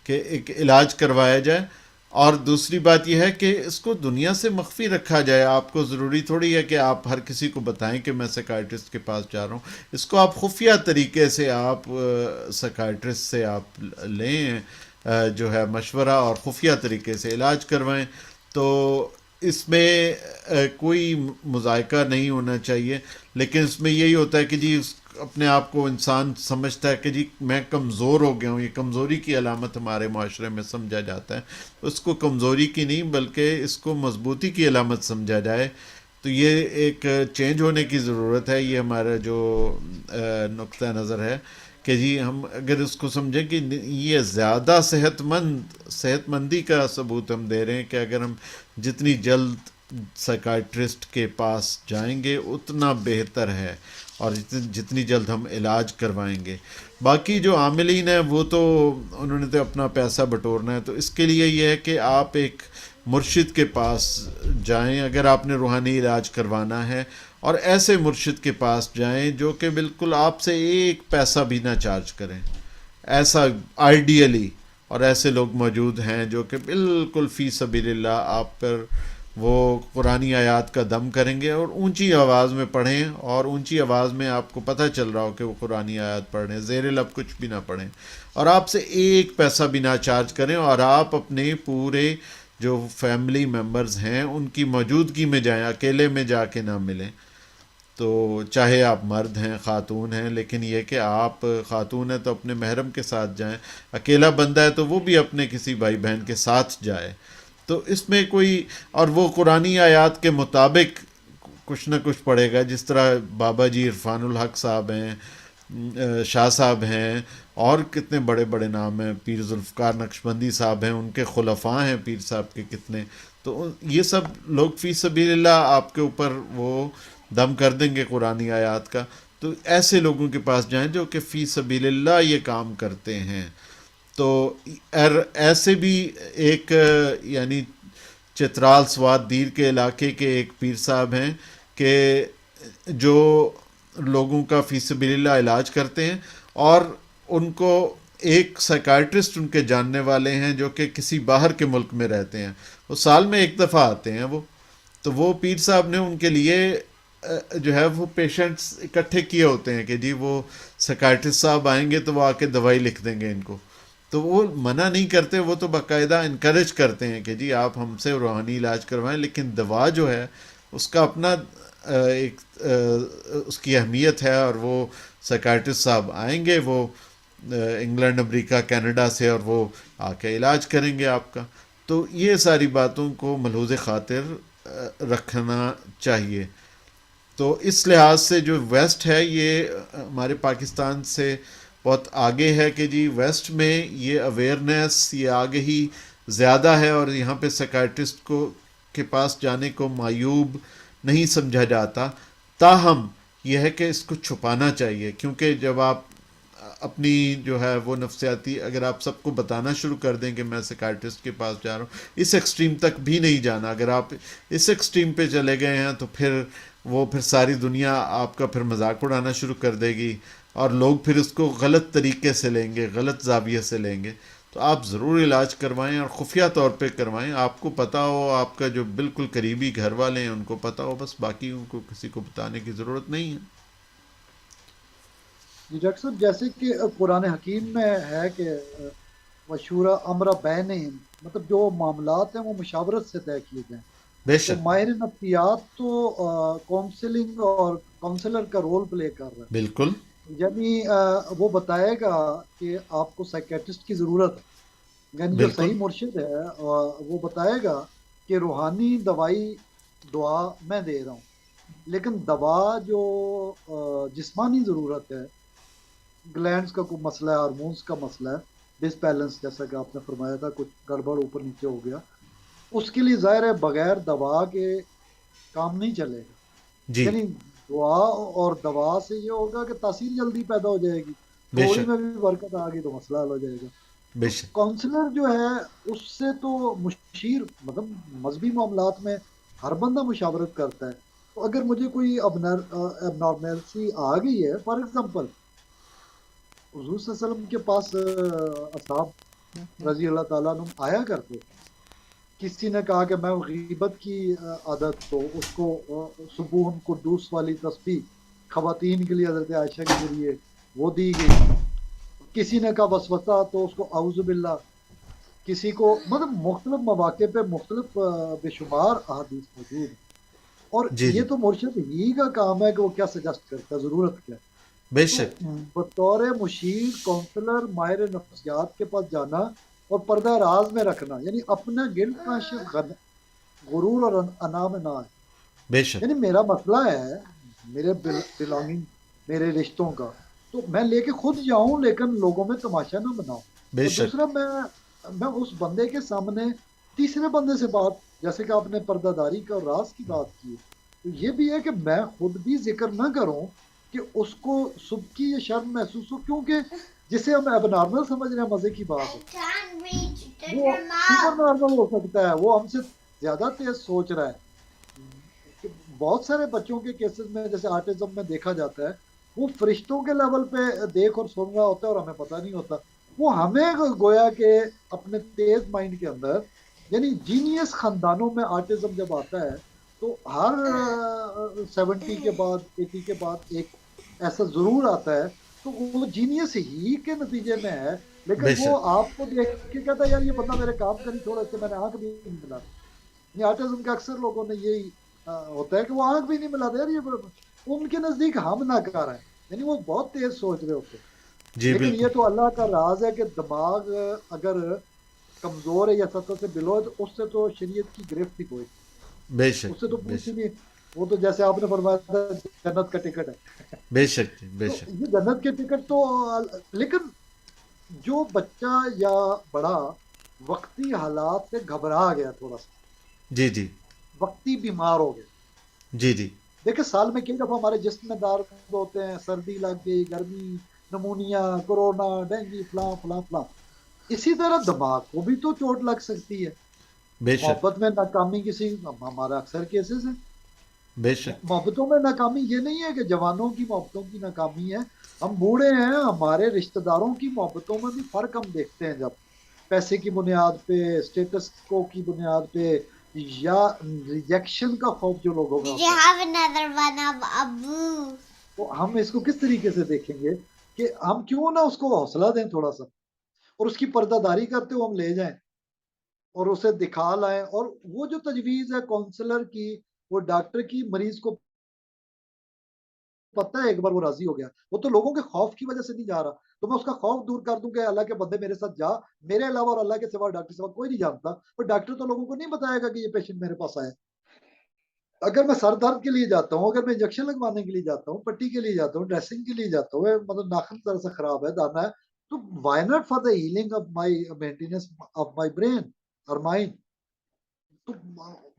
کہ ایک علاج کروایا جائے، اور دوسری بات یہ ہے کہ اس کو دنیا سے مخفی رکھا جائے۔ آپ کو ضروری تھوڑی ہے کہ آپ ہر کسی کو بتائیں کہ میں سیکائٹرسٹ کے پاس جا رہا ہوں، اس کو آپ خفیہ طریقے سے آپ سیکائٹرسٹ سے آپ لیں جو ہے مشورہ، اور خفیہ طریقے سے علاج کروائیں۔ تو اس میں کوئی مذائقہ نہیں ہونا چاہیے، لیکن اس میں یہی ہوتا ہے کہ جی اپنے آپ کو انسان سمجھتا ہے کہ جی میں کمزور ہو گیا ہوں، یہ کمزوری کی علامت ہمارے معاشرے میں سمجھا جاتا ہے۔ اس کو کمزوری کی نہیں بلکہ اس کو مضبوطی کی علامت سمجھا جائے۔ تو یہ ایک چینج ہونے کی ضرورت ہے، یہ ہمارا جو نقطہ نظر ہے کہ جی ہم اگر اس کو سمجھیں کہ یہ زیادہ صحت مندی کا ثبوت ہم دے رہے ہیں کہ اگر ہم جتنی جلد سائیکائٹرسٹ کے پاس جائیں گے اتنا بہتر ہے، اور جتنی جلد ہم علاج کروائیں گے۔ باقی جو عاملین ہیں وہ تو انہوں نے تو اپنا پیسہ بٹورنا ہے، تو اس کے لیے یہ ہے کہ آپ ایک مرشد کے پاس جائیں اگر آپ نے روحانی علاج کروانا ہے، اور ایسے مرشد کے پاس جائیں جو کہ بالکل آپ سے ایک پیسہ بھی نہ چارج کریں، ایسا آئیڈیلی۔ اور ایسے لوگ موجود ہیں جو کہ بالکل فی سبیل اللہ آپ پر وہ قرآنی آیات کا دم کریں گے، اور اونچی آواز میں پڑھیں، اور اونچی آواز میں آپ کو پتہ چل رہا ہو کہ وہ قرآنی آیات پڑھ رہے ہیں، زیر لب کچھ بھی نہ پڑھیں، اور آپ سے ایک پیسہ بھی نہ چارج کریں، اور آپ اپنے پورے جو فیملی ممبرز ہیں ان کی موجودگی میں جائیں، اکیلے میں جا کے نہ ملیں۔ تو چاہے آپ مرد ہیں خاتون ہیں، لیکن یہ کہ آپ خاتون ہیں تو اپنے محرم کے ساتھ جائیں، اکیلا بندہ ہے تو وہ بھی اپنے کسی بھائی بہن کے ساتھ جائے. تو اس میں کوئی، اور وہ قرآنی آیات کے مطابق کچھ نہ کچھ پڑھے گا، جس طرح بابا جی عرفان الحق صاحب ہیں، شاہ صاحب ہیں، اور کتنے بڑے بڑے نام ہیں، پیر ذوالفقار نقشبندی صاحب ہیں، ان کے خلفاء ہیں پیر صاحب کے کتنے. تو یہ سب لوگ فی سبیل اللہ آپ کے اوپر وہ دم کر دیں گے قرآنی آیات کا. تو ایسے لوگوں کے پاس جائیں جو کہ فی سبیل اللہ یہ کام کرتے ہیں. تو ایسے بھی ایک یعنی چترال سوات دیر کے علاقے کے ایک پیر صاحب ہیں کہ جو لوگوں کا فی سبیل اللہ علاج کرتے ہیں، اور ان کو ایک سائیکائٹرسٹ ان کے جاننے والے ہیں جو کہ کسی باہر کے ملک میں رہتے ہیں، وہ سال میں ایک دفعہ آتے ہیں وہ. تو وہ پیر صاحب نے ان کے لیے جو ہے وہ پیشنٹس اکٹھے کیے ہوتے ہیں کہ جی وہ سائیکائٹرسٹ صاحب آئیں گے تو وہ آ کے دوائی لکھ دیں گے ان کو. تو وہ منع نہیں کرتے، وہ تو باقاعدہ انکریج کرتے ہیں کہ جی آپ ہم سے روحانی علاج کروائیں، لیکن دوا جو ہے اس کا اپنا ایک اس کی اہمیت ہے. اور وہ سائیکائٹرسٹ صاحب آئیں گے، وہ انگلینڈ، امریکہ، کینیڈا سے، اور وہ آ کے علاج کریں گے آپ کا. تو یہ ساری باتوں کو ملحوظ خاطر رکھنا چاہیے. تو اس لحاظ سے جو ویسٹ ہے یہ ہمارے پاکستان سے بہت آگے ہے کہ جی ویسٹ میں یہ اویئرنیس، یہ آگہی زیادہ ہے، اور یہاں پہ سیکائٹرسٹ کو کے پاس جانے کو معیوب نہیں سمجھا جاتا. تاہم یہ ہے کہ اس کو چھپانا چاہیے، کیونکہ جب آپ اپنی جو ہے وہ نفسیاتی، اگر آپ سب کو بتانا شروع کر دیں کہ میں سیکائٹرسٹ کے پاس جا رہا ہوں، اس ایکسٹریم تک بھی نہیں جانا. اگر آپ اس ایکسٹریم پہ چلے گئے ہیں تو پھر ساری دنیا آپ کا پھر مذاق اڑانا شروع کر دے گی، اور لوگ پھر اس کو غلط طریقے سے لیں گے، غلط زاویے سے لیں گے. تو آپ ضرور علاج کروائیں، اور خفیہ طور پہ کروائیں. آپ کو پتہ ہو، آپ کا جو بالکل قریبی گھر والے ہیں ان کو پتہ ہو، بس باقی ان کو کسی کو بتانے کی ضرورت نہیں ہے. جی ڈاکٹر صاحب، جیسے کہ قرآن حکیم میں ہے کہ مشورہ امر بینہم، مطلب جو معاملات ہیں وہ مشاورت سے طے کیے جائیں. بے تو شک. ماہر نفسیات تو کاؤنسلنگ اور کاؤنسلر کا رول پلے کر رہا ہے. بالکل. یعنی وہ بتائے گا کہ آپ کو سائیکیٹرسٹ کی ضرورت ہے. یعنی جو بالکل. صحیح مرشد ہے وہ بتائے گا کہ روحانی دوائی دعا میں دے رہا ہوں، لیکن دوا جو جسمانی ضرورت ہے، گلینڈز کا کوئی مسئلہ ہے، ہارمونز کا مسئلہ ہے، ڈس بیلنس جیسا کہ آپ نے فرمایا تھا، کچھ گڑبڑ اوپر نیچے ہو گیا، اس کے لیے ظاہر ہے بغیر دوا کے کام نہیں چلے گا. جی. یعنی دعا اور دوا سے یہ ہوگا کہ تاثیر جلدی پیدا ہو جائے گی، بے تھوڑی شک. میں بھی برکت آ گئی تو مسئلہ حل ہو جائے گا. بے تو شک. کاؤنسلر جو ہے اس سے تو مشیر، مطلب مذہبی معاملات میں ہر بندہ مشاورت کرتا ہے. تو اگر مجھے کوئی اب نارملسی آ گئی ہے، فار ایگزامپل حضور صلی اللہ علیہ وسلم کے پاس اصحاب رضی اللہ تعالیٰ عنہ آیا کرتے، کسی نے کہا کہ میں غیبت کی عادت، تو اس کو سبوح قدوس والی تسبیح خواتین کے لیے حضرت عائشہ کے ذریعے وہ دی گئی. کسی نے کہا وسوسہ، تو اس کو اعوذ باللہ. کسی کو مطلب مختلف مواقع پہ مختلف بے شمار احادیث موجود ہیں. اور جی. یہ جی. تو مرشد ہی کا کام ہے کہ وہ کیا سجیسٹ کرتا ہے، ضرورت کیا ہے. بے تو شک. بطور مشیر، کونسلر، ماہر نفسیات کے پاس جانا اور پردہ راز میں رکھنا، یعنی اپنا گلٹ کانشیس، غرور اور انا میں نہ آئے. بے شک. یعنی میرا مسئلہ ہے میرے بلانگنگ، میرے رشتوں کا، تو میں لے کے خود جاؤں، لیکن لوگوں میں تماشا نہ بناؤں. بے اور شک. دوسرا، میں اس بندے کے سامنے تیسرے بندے سے بات، جیسے کہ آپ نے پردہ داری کا اور راز کی بات کی ہے، تو یہ بھی ہے کہ میں خود بھی ذکر نہ کروں کہ اس کو سبکی یا شرم محسوس ہو، کیونکہ جسے ہم اب نارمل سمجھ رہے ہیں، مزے کی بات ہے، وہ سپر نارمل ہو سکتا ہے، وہ ہم سے زیادہ تیز سوچ رہا ہے. بہت سارے بچوں کے کیسز میں جیسے آرٹزم میں دیکھا جاتا ہے، وہ فرشتوں کے لیول پہ دیکھ اور سن رہا ہوتا ہے اور ہمیں پتہ نہیں ہوتا. وہ ہمیں گویا کہ اپنے تیز مائنڈ کے اندر، یعنی جینیس خاندانوں میں آرٹزم جب آتا ہے تو ہر 70 کے بعد 80 کے بعد ایک ایسا ضرور آتا ہے. تو وہ جینیس ہی کے نتیجے میں ہے، بے لیکن وہ شک. آپ کو دیکھ کے کہتا ہے یار یہ بندہ میرے کام کا نہیں چھوڑا، اس سے میں نے آنکھ بھی نہیں ملا. یہ آرٹزم کے اکثر لوگوں نے یہی ہوتا ہے کہ وہ آنکھ بھی نہیں ملاتے، یار یہ ان کے نزدیک ہم ناکارہ ہیں، یعنی وہ بہت تیز سوچ رہے ہوتے ہیں۔ جی لیکن بالکل، یہ تو اللہ کا راز ہے کہ دماغ اگر کمزور ہے یا سطح سے بلو ہے تو اس سے تو شریعت کی گرفت ہی کوئی نہیں، بے اس شک سے تو بے پوچھ ہی شک نہیں۔ وہ تو جیسے آپ نے فرمایا تھا جنت کا ٹکٹ ہے، بے شک جی بے تو شک، یہ جنت کے ٹکٹ تو، لیکن جو بچہ یا بڑا وقتی حالات سے گھبرا گیا تھوڑا سا، جی جی وقتی بیمار ہو گیا، جی جی دیکھیں سال میں کئی دفعہ ہمارے جسم میں درد ہوتے ہیں، سردی لگ گئی، گرمی، نمونیا، کورونا، ڈینگی، فلاں فلاں فلاں، اسی طرح دماغ کو بھی تو چوٹ لگ سکتی ہے۔ بے شک محبت میں ناکامی کسی، ہمارا اکثر کیسز ہیں بے شک محبتوں میں ناکامی، یہ نہیں ہے کہ جوانوں کی محبتوں کی ناکامی ہے، ہم بوڑھے ہیں، ہمارے رشتہ داروں کی محبتوں میں بھی فرق ہم دیکھتے ہیں، جب پیسے کی بنیاد پہ، اسٹیٹس کو کی بنیاد پہ، یا ریجیکشن کا خوف جو لوگوں میں Did you ہوتا ہے، have another one of Abu? تو ہم اس کو کس طریقے سے دیکھیں گے کہ ہم کیوں نہ اس کو حوصلہ دیں تھوڑا سا، اور اس کی پردہ داری کرتے ہوئے ہم لے جائیں اور اسے دکھا لائیں، اور وہ جو تجویز ہے کونسلر کی، وہ ڈاکٹر کی، مریض کو پتہ ہے ایک بار وہ راضی ہو گیا، وہ تو لوگوں کے خوف کی وجہ سے نہیں جا رہا، تو میں اس کا خوف دور کر دوں کہ اللہ کے بندے میرے ساتھ جا، میرے علاوہ اور اللہ کے سوا ڈاکٹر سوا کوئی نہیں جانتا، اور ڈاکٹر تو لوگوں کو نہیں بتائے گا کہ یہ پیشنٹ میرے پاس آیا۔ اگر میں سر درد کے لیے جاتا ہوں، اگر میں انجیکشن لگوانے کے لیے جاتا ہوں، پٹی کے لیے جاتا ہوں، ڈریسنگ کے لیے جاتا ہوں، مطلب ناخن ذرا سا خراب ہے، دانا ہے، تو why not for the healing of my maintenance of my brain اور مائنڈ؟ تو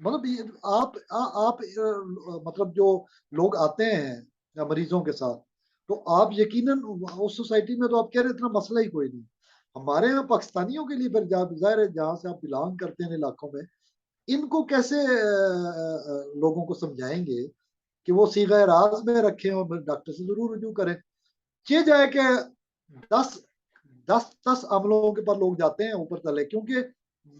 مطلب آپ مطلب جو لوگ آتے ہیں یا مریضوں کے ساتھ، تو آپ یقیناً اس سوسائٹی میں تو آپ کہہ رہے اتنا مسئلہ ہی کوئی نہیں، ہمارے یہاں پاکستانیوں کے لیے پھر ظاہر ہے جہاں سے آپ بلانگ کرتے ہیں علاقوں میں، ان کو کیسے لوگوں کو سمجھائیں گے کہ وہ صیغہ راز میں رکھیں اور ڈاکٹر سے ضرور رجوع کریں؟ یہ جائے کہ 10 10 عملوں کے پر لوگ جاتے ہیں اوپر تلے، کیونکہ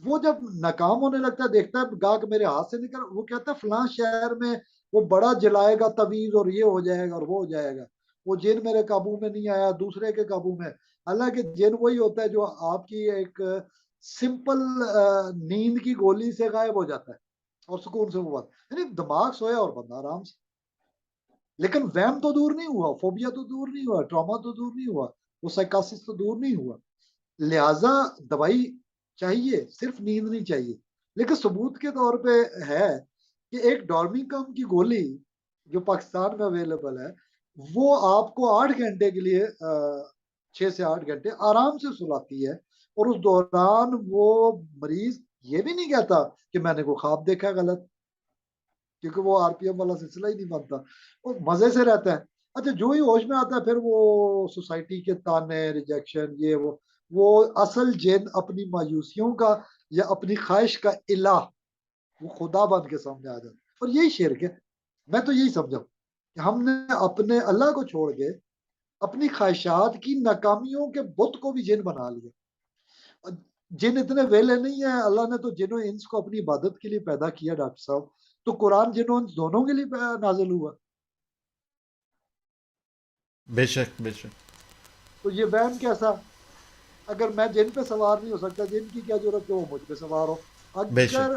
وہ جب ناکام ہونے لگتا ہے، دیکھتا ہے گاہک میرے ہاتھ سے نکل، وہ کہتا ہے فلاں شہر میں وہ بڑا جلائے گا تویز، اور یہ ہو جائے گا اور وہ ہو جائے گا، وہ جن میرے قابو میں نہیں آیا دوسرے کے قابو میں، حالانکہ جن وہی ہوتا ہے جو آپ کی ایک سمپل نیند کی گولی سے غائب ہو جاتا ہے اور سکون سے وہ بات، یعنی دماغ سویا اور بندہ آرام سے، لیکن وہم تو دور نہیں ہوا، فوبیا تو دور نہیں ہوا، ٹراما تو دور نہیں ہوا، وہ سائیکاسس تو دور نہیں ہوا، لہٰذا دوائی چاہیے، صرف نیند نہیں چاہیے، لیکن ثبوت کے طور پہ ہے کہ ایک ڈارمیکم کی گولی جو پاکستان میں اویلیبل ہے، وہ آپ کو 8 گھنٹے کے لیے 6 سے 8 گھنٹے آرام سے سلاتی ہے، اور اس دوران وہ مریض یہ بھی نہیں کہتا کہ میں نے کوئی خواب دیکھا ہے غلط، کیونکہ وہ آر پی ایم والا سلسلہ ہی نہیں بنتا، وہ مزے سے رہتا ہے۔ اچھا جو ہی ہوش میں آتا ہے پھر وہ سوسائٹی کے تانے، ریجیکشن، یہ وہ اصل جن اپنی مایوسیوں کا یا اپنی خواہش کا الہ وہ خدا بن کے سامنے آ جاتا ہے، اور یہی شرک ہے۔ میں تو یہی سمجھا کہ ہم نے اپنے اللہ کو چھوڑ کے اپنی خواہشات کی ناکامیوں کے بت کو بھی جن بنا لیا۔ جن اتنے ویلے نہیں ہیں، اللہ نے تو جنوں انس کو اپنی عبادت کے لیے پیدا کیا ڈاکٹر صاحب، تو قرآن جنوں انس دونوں کے لیے نازل ہوا، بے شک بے شک تو یہ وہم کیسا؟ اگر میں جن پہ سوار نہیں ہو سکتا، جن کی کیا ضرورت ہے وہ مجھ پہ سوار ہو؟ بے شک اگر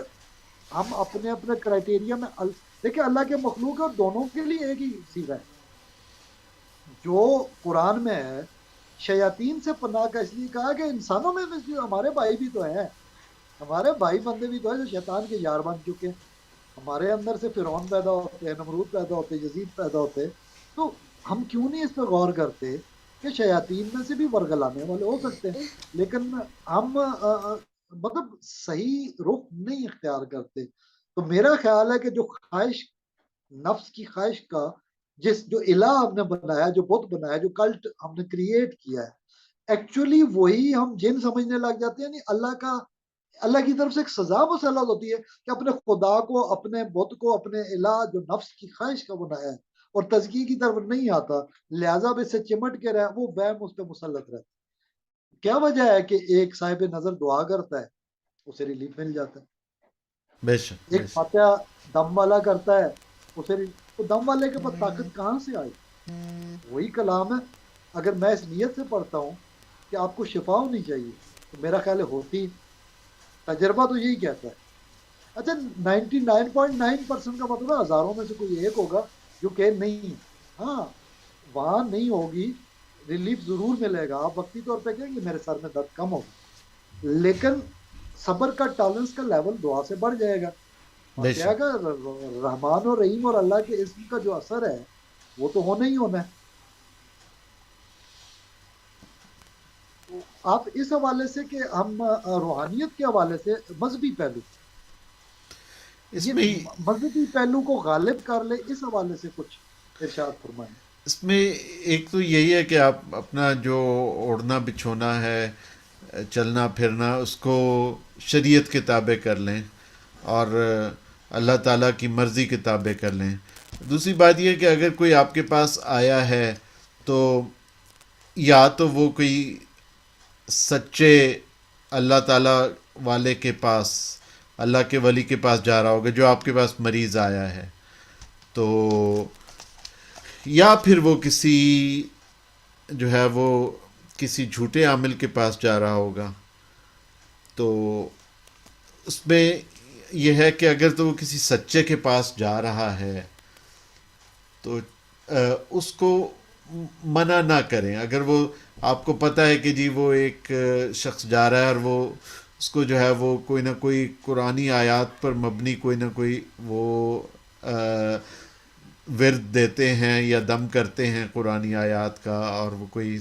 ہم اپنے اپنے کرائٹیریا میں دیکھیں اللہ کے مخلوق اور دونوں کے لیے ایک ہی سیدھا ہے، جو قرآن میں ہے شیاطین سے پناہ کا اس لیے کہا کہ انسانوں میں ہمارے بھائی بھی تو ہیں، ہمارے بھائی بندے بھی تو ہیں جو شیطان کے یار بن چکے ہیں، ہمارے اندر سے فرعون پیدا ہوتے ہیں، نمرود پیدا ہوتے ہیں، یزید پیدا ہوتے ہیں، تو ہم کیوں نہیں اس پہ غور کرتے کہ شیاطین میں سے بھی ورگلانے والے ہو سکتے ہیں، لیکن ہم مطلب صحیح رخ نہیں اختیار کرتے۔ تو میرا خیال ہے کہ جو خواہش، نفس کی خواہش کا جو الہ ہم نے بنایا، جو بت بنایا، جو کلٹ ہم نے کریٹ کیا ہے، ایکچولی وہی ہم جن سمجھنے لگ جاتے ہیں، یعنی اللہ کی طرف سے ایک سزا مسلط ہوتی ہے کہ اپنے خدا کو، اپنے بت کو، اپنے الہ جو نفس کی خواہش کا بنایا ہے اور تزکیے کی طرف نہیں آتا، لہٰذا اب اس سے چمٹ کے رہے، وہ وہم اس پہ مسلط رہتا ہے۔ کیا وجہ ہے کہ ایک صاحب نظر دعا کرتا ہے اسے ریلیف مل جاتا ہے، بے شک ایک بے شک فاتحہ دم والا کرتا ہے اسے تو دم والے کے پاس طاقت کہاں سے آئی؟ وہی کلام ہے، اگر میں اس نیت سے پڑھتا ہوں کہ آپ کو شفا ہونی چاہیے تو میرا خیال ہے ہوتی، تجربہ تو یہی کہتا ہے۔ اچھا 99.9% کا مطلب ہے ہزاروں میں سے کوئی ایک ہوگا جو کہ نہیں. ہاں وہاں نہیں ہوگی, ریلیف ضرور ملے گا, آپ وقتی طور پہ کہیں گے میرے سر میں درد کم ہوگا, لیکن صبر کا ٹالرنس کا لیول دعا سے بڑھ جائے گا. اور بے کیا شک. گا رحمان اور رحیم اور اللہ کے اسم کا جو اثر ہے وہ تو ہونا ہی ہونا ہے. آپ اس حوالے سے کہ ہم روحانیت کے حوالے سے مذہبی پہلو, اس یہ میں مذہبی پہلو کو غالب کر لے, اس حوالے سے کچھ ارشاد فرمائیں. اس میں ایک تو یہی ہے کہ آپ اپنا جو اوڑھنا بچھونا ہے, چلنا پھرنا, اس کو شریعت کے تابع کر لیں اور اللہ تعالیٰ کی مرضی کے تابع کر لیں. دوسری بات یہ ہے کہ اگر کوئی آپ کے پاس آیا ہے تو یا تو وہ کوئی سچے اللہ تعالیٰ والے کے پاس, اللہ کے ولی کے پاس جا رہا ہوگا جو آپ کے پاس مریض آیا ہے, تو یا پھر وہ کسی جو ہے وہ کسی جھوٹے عامل کے پاس جا رہا ہوگا. تو اس میں یہ ہے کہ اگر تو وہ کسی سچے کے پاس جا رہا ہے تو اس کو منع نہ کریں. اگر وہ آپ کو پتہ ہے کہ جی وہ ایک شخص جا رہا ہے اور وہ اس کو جو ہے وہ کوئی نہ کوئی قرآنی آیات پر مبنی کوئی نہ کوئی وہ ورد دیتے ہیں یا دم کرتے ہیں قرآنی آیات کا, اور وہ کوئی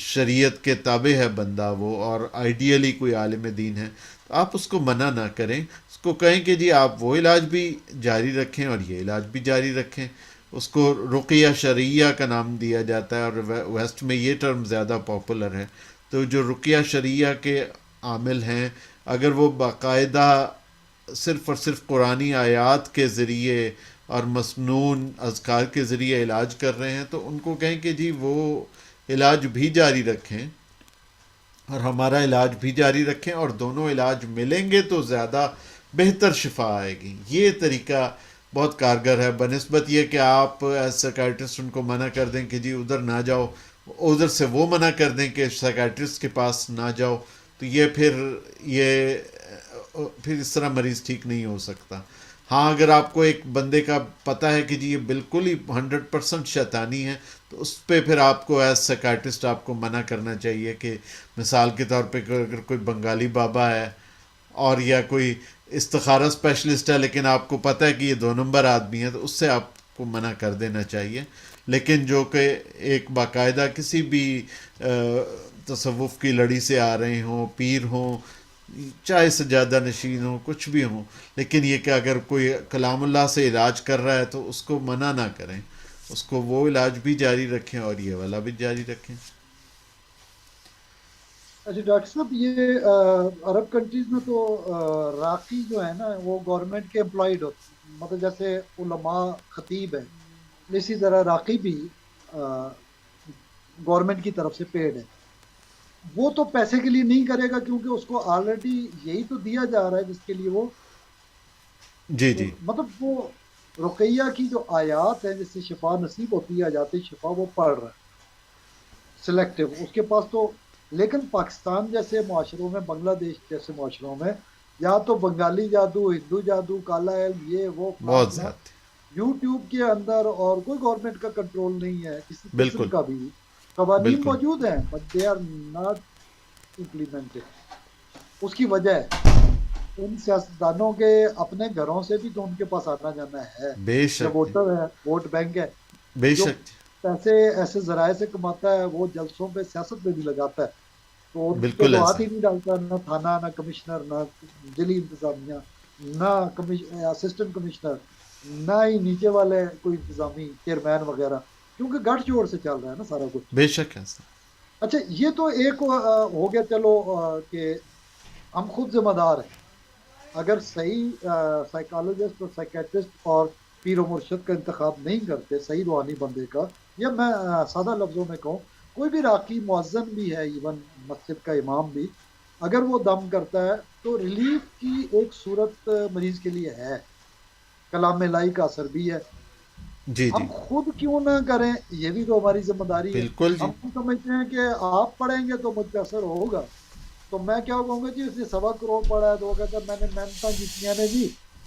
شریعت کے تابع ہے بندہ وہ, اور آئیڈیلی کوئی عالم دین ہے, تو آپ اس کو منع نہ کریں. اس کو کہیں کہ جی آپ وہ علاج بھی جاری رکھیں اور یہ علاج بھی جاری رکھیں. اس کو رقیہ شرعیہ کا نام دیا جاتا ہے اور ویسٹ میں یہ ٹرم زیادہ پاپولر ہے. تو جو رقیہ شرعیہ کے عامل ہیں, اگر وہ باقاعدہ صرف اور صرف قرآنی آیات کے ذریعے اور مسنون اذکار کے ذریعے علاج کر رہے ہیں تو ان کو کہیں کہ جی وہ علاج بھی جاری رکھیں اور ہمارا علاج بھی جاری رکھیں, اور دونوں علاج ملیں گے تو زیادہ بہتر شفا آئے گی. یہ طریقہ بہت کارگر ہے بنسبت یہ کہ آپ ایز سائیکائٹرسٹ ان کو منع کر دیں کہ جی ادھر نہ جاؤ, ادھر سے وہ منع کر دیں کہ سائیکائٹرسٹ کے پاس نہ جاؤ. تو یہ پھر اس طرح مریض ٹھیک نہیں ہو سکتا. ہاں اگر آپ کو ایک بندے کا پتہ ہے کہ جی یہ بالکل ہی 100% شیطانی ہے تو اس پہ پھر آپ کو ایز سائیکائٹرسٹ آپ کو منع کرنا چاہیے کہ مثال کے طور پہ اگر کوئی بنگالی بابا ہے اور یا کوئی استخارہ اسپیشلسٹ ہے لیکن آپ کو پتہ ہے کہ یہ 2 نمبر آدمی ہے تو اس سے آپ کو منع کر دینا چاہیے. لیکن جو کہ ایک باقاعدہ کسی بھی تصوف کی لڑی سے آ رہے ہوں, پیر ہوں, چاہے سجادہ نشین ہوں, کچھ بھی ہوں, لیکن یہ کہ اگر کوئی کلام اللہ سے علاج کر رہا ہے تو اس کو منع نہ کریں, اس کو وہ علاج بھی جاری رکھیں اور یہ والا بھی جاری رکھیں. اچھا ڈاکٹر صاحب, یہ عرب کنٹریز میں تو راقی جو ہے نا وہ گورنمنٹ کے امپلائڈ ہوتے ہیں, مطلب جیسے علماء خطیب ہے اسی طرح راقی بھی گورنمنٹ کی طرف سے پیڈ ہے. وہ تو پیسے کے لیے نہیں کرے گا کیونکہ اس کو آلریڈی یہی تو دیا جا رہا ہے جس کے لیے وہ جی جی مطلب وہ رقیہ کی جو آیات ہیں جس سے شفا نصیب ہوتی ہے, آیات شفا وہ پڑھ رہا ہے سلیکٹیو اس کے پاس تو. لیکن پاکستان جیسے معاشروں میں, بنگلہ دیش جیسے معاشروں میں یا تو بنگالی جادو, ہندو جادو, کالا علم, یہ وہ بہت زیادہ یوٹیوب کے اندر, اور کوئی گورنمنٹ کا کنٹرول نہیں ہے کسی قسم بالکل کا بھی. قوانین بالکل موجود ہیں but they are not implemented. اس کی وجہ ہے ان سیاستدانوں کے اپنے گھروں سے بھی تو ان کے پاس آنا جانا ہے. بے جب شک ووٹر ہے, ووٹ بینک ہے, بے جو شک پیسے ایسے ذرائع سے کماتا ہے وہ جلسوں پہ سیاست پہ بھی لگاتا ہے, تو ان پہ بالکل تو ایسا ہاتھ ہی نہیں ڈالتا, نہ تھانہ, نہ کمشنر, نہ ضلعی انتظامیہ, نہ اسسٹنٹ کمشنر, نہ ہی نیچے والے کوئی انتظامی چیئرمین وغیرہ, کیونکہ گٹھ جوڑ سے چل رہا ہے نا سارا کچھ. بے شک ایسا. اچھا یہ تو ایک ہو گیا چلو کہ ہم خود ذمہ دار ہیں. اگر صحیح سائیکالوجسٹ اور سائیکیٹرسٹ اور پیر و مرشد کا انتخاب نہیں کرتے صحیح روحانی بندے کا, یا میں سادہ لفظوں میں کہوں کوئی بھی راقی مؤذن بھی ہے, ایون مسجد کا امام بھی, اگر وہ دم کرتا ہے تو ریلیف کی ایک صورت مریض کے لیے ہے, کلام الہی کا اثر بھی ہے. جی ہم جی خود کیوں نہ کریں, یہ بھی تو ہماری ذمہ داری ہے. بالکل جی ہم سمجھتے ہیں کہ آپ پڑھیں گے تو مجھ پہ اثر ہوگا, تو میں کیا کہوں گا جی اس نے 1.25 کروڑ پڑھا ہے تو وہ کہتا ہے میں نے محنتاں کیتیاں نے جی,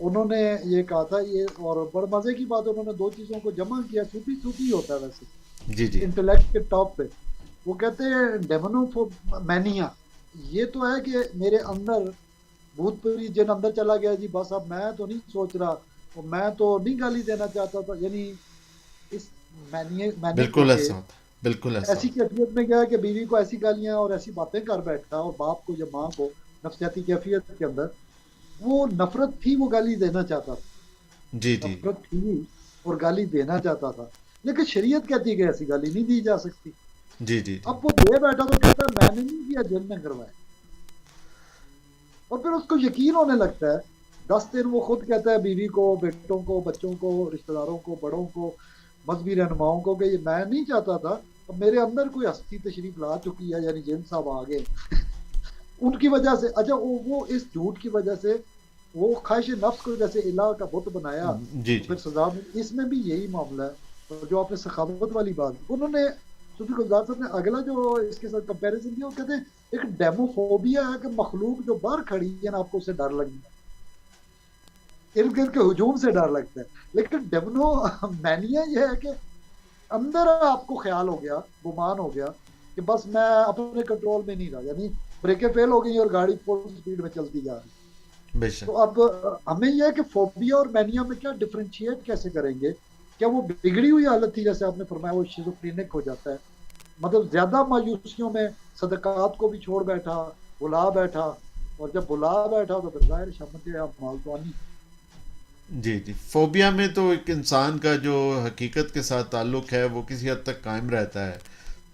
انہوں نے یہ کہا تھا یہ، اور بڑے مزے کی بات انہوں نے دو چیزوں کو جمع کیا، صوفی صوفی ہوتا ہے ویسے جی جی انٹلیکٹ کے ٹاپ پہ. وہ کہتے ہیں ڈیمونو مینیا، یہ تو ہے کہ میرے اندر بھوت پری جن اندر چلا گیا جی، بس اب میں تو نہیں سوچ رہا اور میں تو نہیں گالی دینا چاہتا تھا. یعنی اس مینک ہو بالکل کے ایسا ہوتا ہے، بالکل ایسا ایسی ہوتا کیفیت میں گیا کہ بیوی کو ایسی گالیاں اور ایسی باتیں کر بیٹھا، اور باپ کو یا ماں کو نفسیاتی کیفیت کے اندر وہ نفرت تھی، وہ گالی دینا چاہتا تھا، ہے. جی جی نفرت تھی اور گالی دینا چاہتا تھا، لیکن شریعت کہتی ہے کہ ایسی گالی نہیں دی جا سکتی. جی جی جی اب وہ دے بیٹھا تو کہتا ہے میں نے نہیں کیا، جن نے کروایا. اور پھر اس کو یقین ہونے لگتا ہے. 10 دن وہ خود کہتا ہے بیوی کو، بیٹوں کو، بچوں کو، رشتہ داروں کو، بڑوں کو، مذہبی رہنماؤں کو، کہ یہ میں نہیں چاہتا تھا، اب میرے اندر کوئی ہستی تشریف لا چکی ہے، یعنی جن صاحب آگے ان کی وجہ سے. اچھا وہ اس جھوٹ کی وجہ سے وہ خواہش نفس کو جیسے الہ کا بت بنایا، جی تو جی پھر سزا اس میں بھی یہی معاملہ ہے. اور جو آپ نے سخاوت والی بات انہوں نے صوفی گلزار صاحب نے اگلا جو اس کے ساتھ کمپیریزن دیا، وہ کہتے ہیں ایک ڈیموفوبیا ہے کہ مخلوق جو باہر کھڑی ہے نا، آپ کو اسے ڈر لگتا ہے، ارد گرد کے ہجوم سے ڈر لگتا ہے. لیکن ڈیمنو مینیا یہ ہے کہ اندر آپ کو خیال ہو گیا، گمان ہو گیا کہ بس میں اپنے کنٹرول میں نہیں رہا، یعنی بریکیں فیل ہو گئی اور گاڑی فل سپیڈ میں چلتی جا رہی. بے شک. تو اب ہمیں یہ ہے کہ فوبیا اور مینیا میں کیا ڈفرینشیٹ کیسے کریں گے؟ کیا وہ بگڑی ہوئی حالت تھی جیسے آپ نے فرمایا وہ شیزوفرینک ہو جاتا ہے، مطلب زیادہ مایوسیوں میں صدقات کو بھی چھوڑ بیٹھا، بلا بیٹھا، اور جب بلا بیٹھا تو پھر ظاہر شمت مال تو آنی. جی جی فوبیا میں تو ایک انسان کا جو حقیقت کے ساتھ تعلق ہے وہ کسی حد تک قائم رہتا ہے،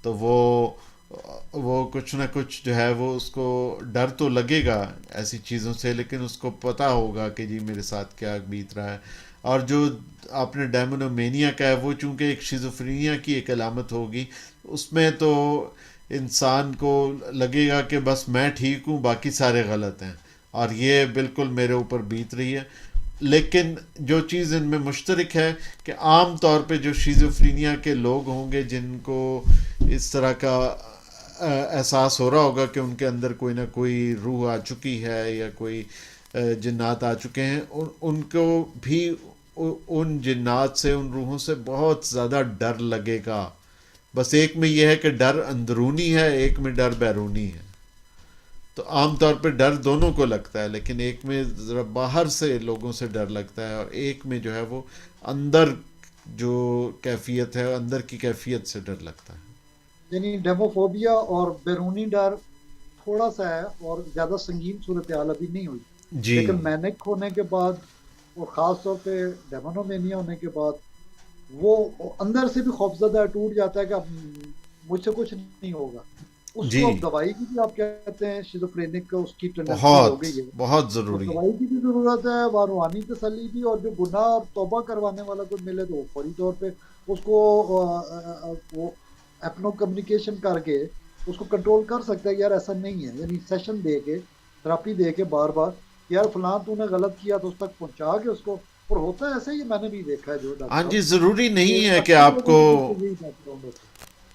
تو وہ کچھ نہ کچھ جو ہے وہ اس کو ڈر تو لگے گا ایسی چیزوں سے، لیکن اس کو پتہ ہوگا کہ جی میرے ساتھ کیا بیت رہا ہے. اور جو آپ نے ڈیمونومینیا کا ہے وہ چونکہ ایک شیزوفرینیا کی ایک علامت ہوگی، اس میں تو انسان کو لگے گا کہ بس میں ٹھیک ہوں باقی سارے غلط ہیں اور یہ بالکل میرے اوپر بیت رہی ہے. لیکن جو چیز ان میں مشترک ہے کہ عام طور پہ جو شیزوفرینیا کے لوگ ہوں گے جن کو اس طرح کا احساس ہو رہا ہوگا کہ ان کے اندر کوئی نہ کوئی روح آ چکی ہے یا کوئی جنات آ چکے ہیں، ان کو بھی ان جنات سے، ان روحوں سے بہت زیادہ ڈر لگے گا. بس ایک میں یہ ہے کہ ڈر اندرونی ہے، ایک میں ڈر بیرونی ہے. تو عام طور پہ ڈر دونوں کو لگتا ہے، لیکن ایک میں ذرا باہر سے لوگوں سے ڈر لگتا ہے اور ایک میں جو ہے وہ اندر جو کیفیت ہے، اندر کی کیفیت سے ڈر لگتا ہے. یعنی ڈیموفوبیا اور بیرونی ڈر تھوڑا سا ہے اور زیادہ سنگین صورتحال ابھی نہیں ہوئی، جی لیکن مینک ہونے کے بعد اور خاص طور پہ ڈیمونومینیا ہونے کے بعد وہ اندر سے بھی خوفزدہ ٹوٹ جاتا ہے کہ اب مجھ سے کچھ نہیں ہوگا. اس کو جی اب دوائی کی بھی آپ کہتے ہیں شیزوفرینک کا اس کی ٹینڈنسی ہو بہت گئی ہے، بہت اس ضروری. دوائی کی بھی ضرورت ہے، وہ روحانی تسلی بھی، اور جو گناہ اور توبہ کروانے والا کوئی ملے تو وہ فوری طور پہ اس کو وہ اپنو کمیونیکیشن کر کے اس کو کنٹرول کر سکتا ہے کہ یار ایسا نہیں ہے. یعنی سیشن دے کے، تھراپی دے کے بار بار کہ یار فلاں تو نے غلط کیا تو اس تک پہنچا کے اس کو. اور ہوتا ہے ایسے ہی، میں نے بھی دیکھا ہے جو ڈاکٹر ہاں صاحب جی، ضروری کہ نہیں ہے کہ اکثر آپ لوگوں کو کی طرف سے یہی بات ہوں گے.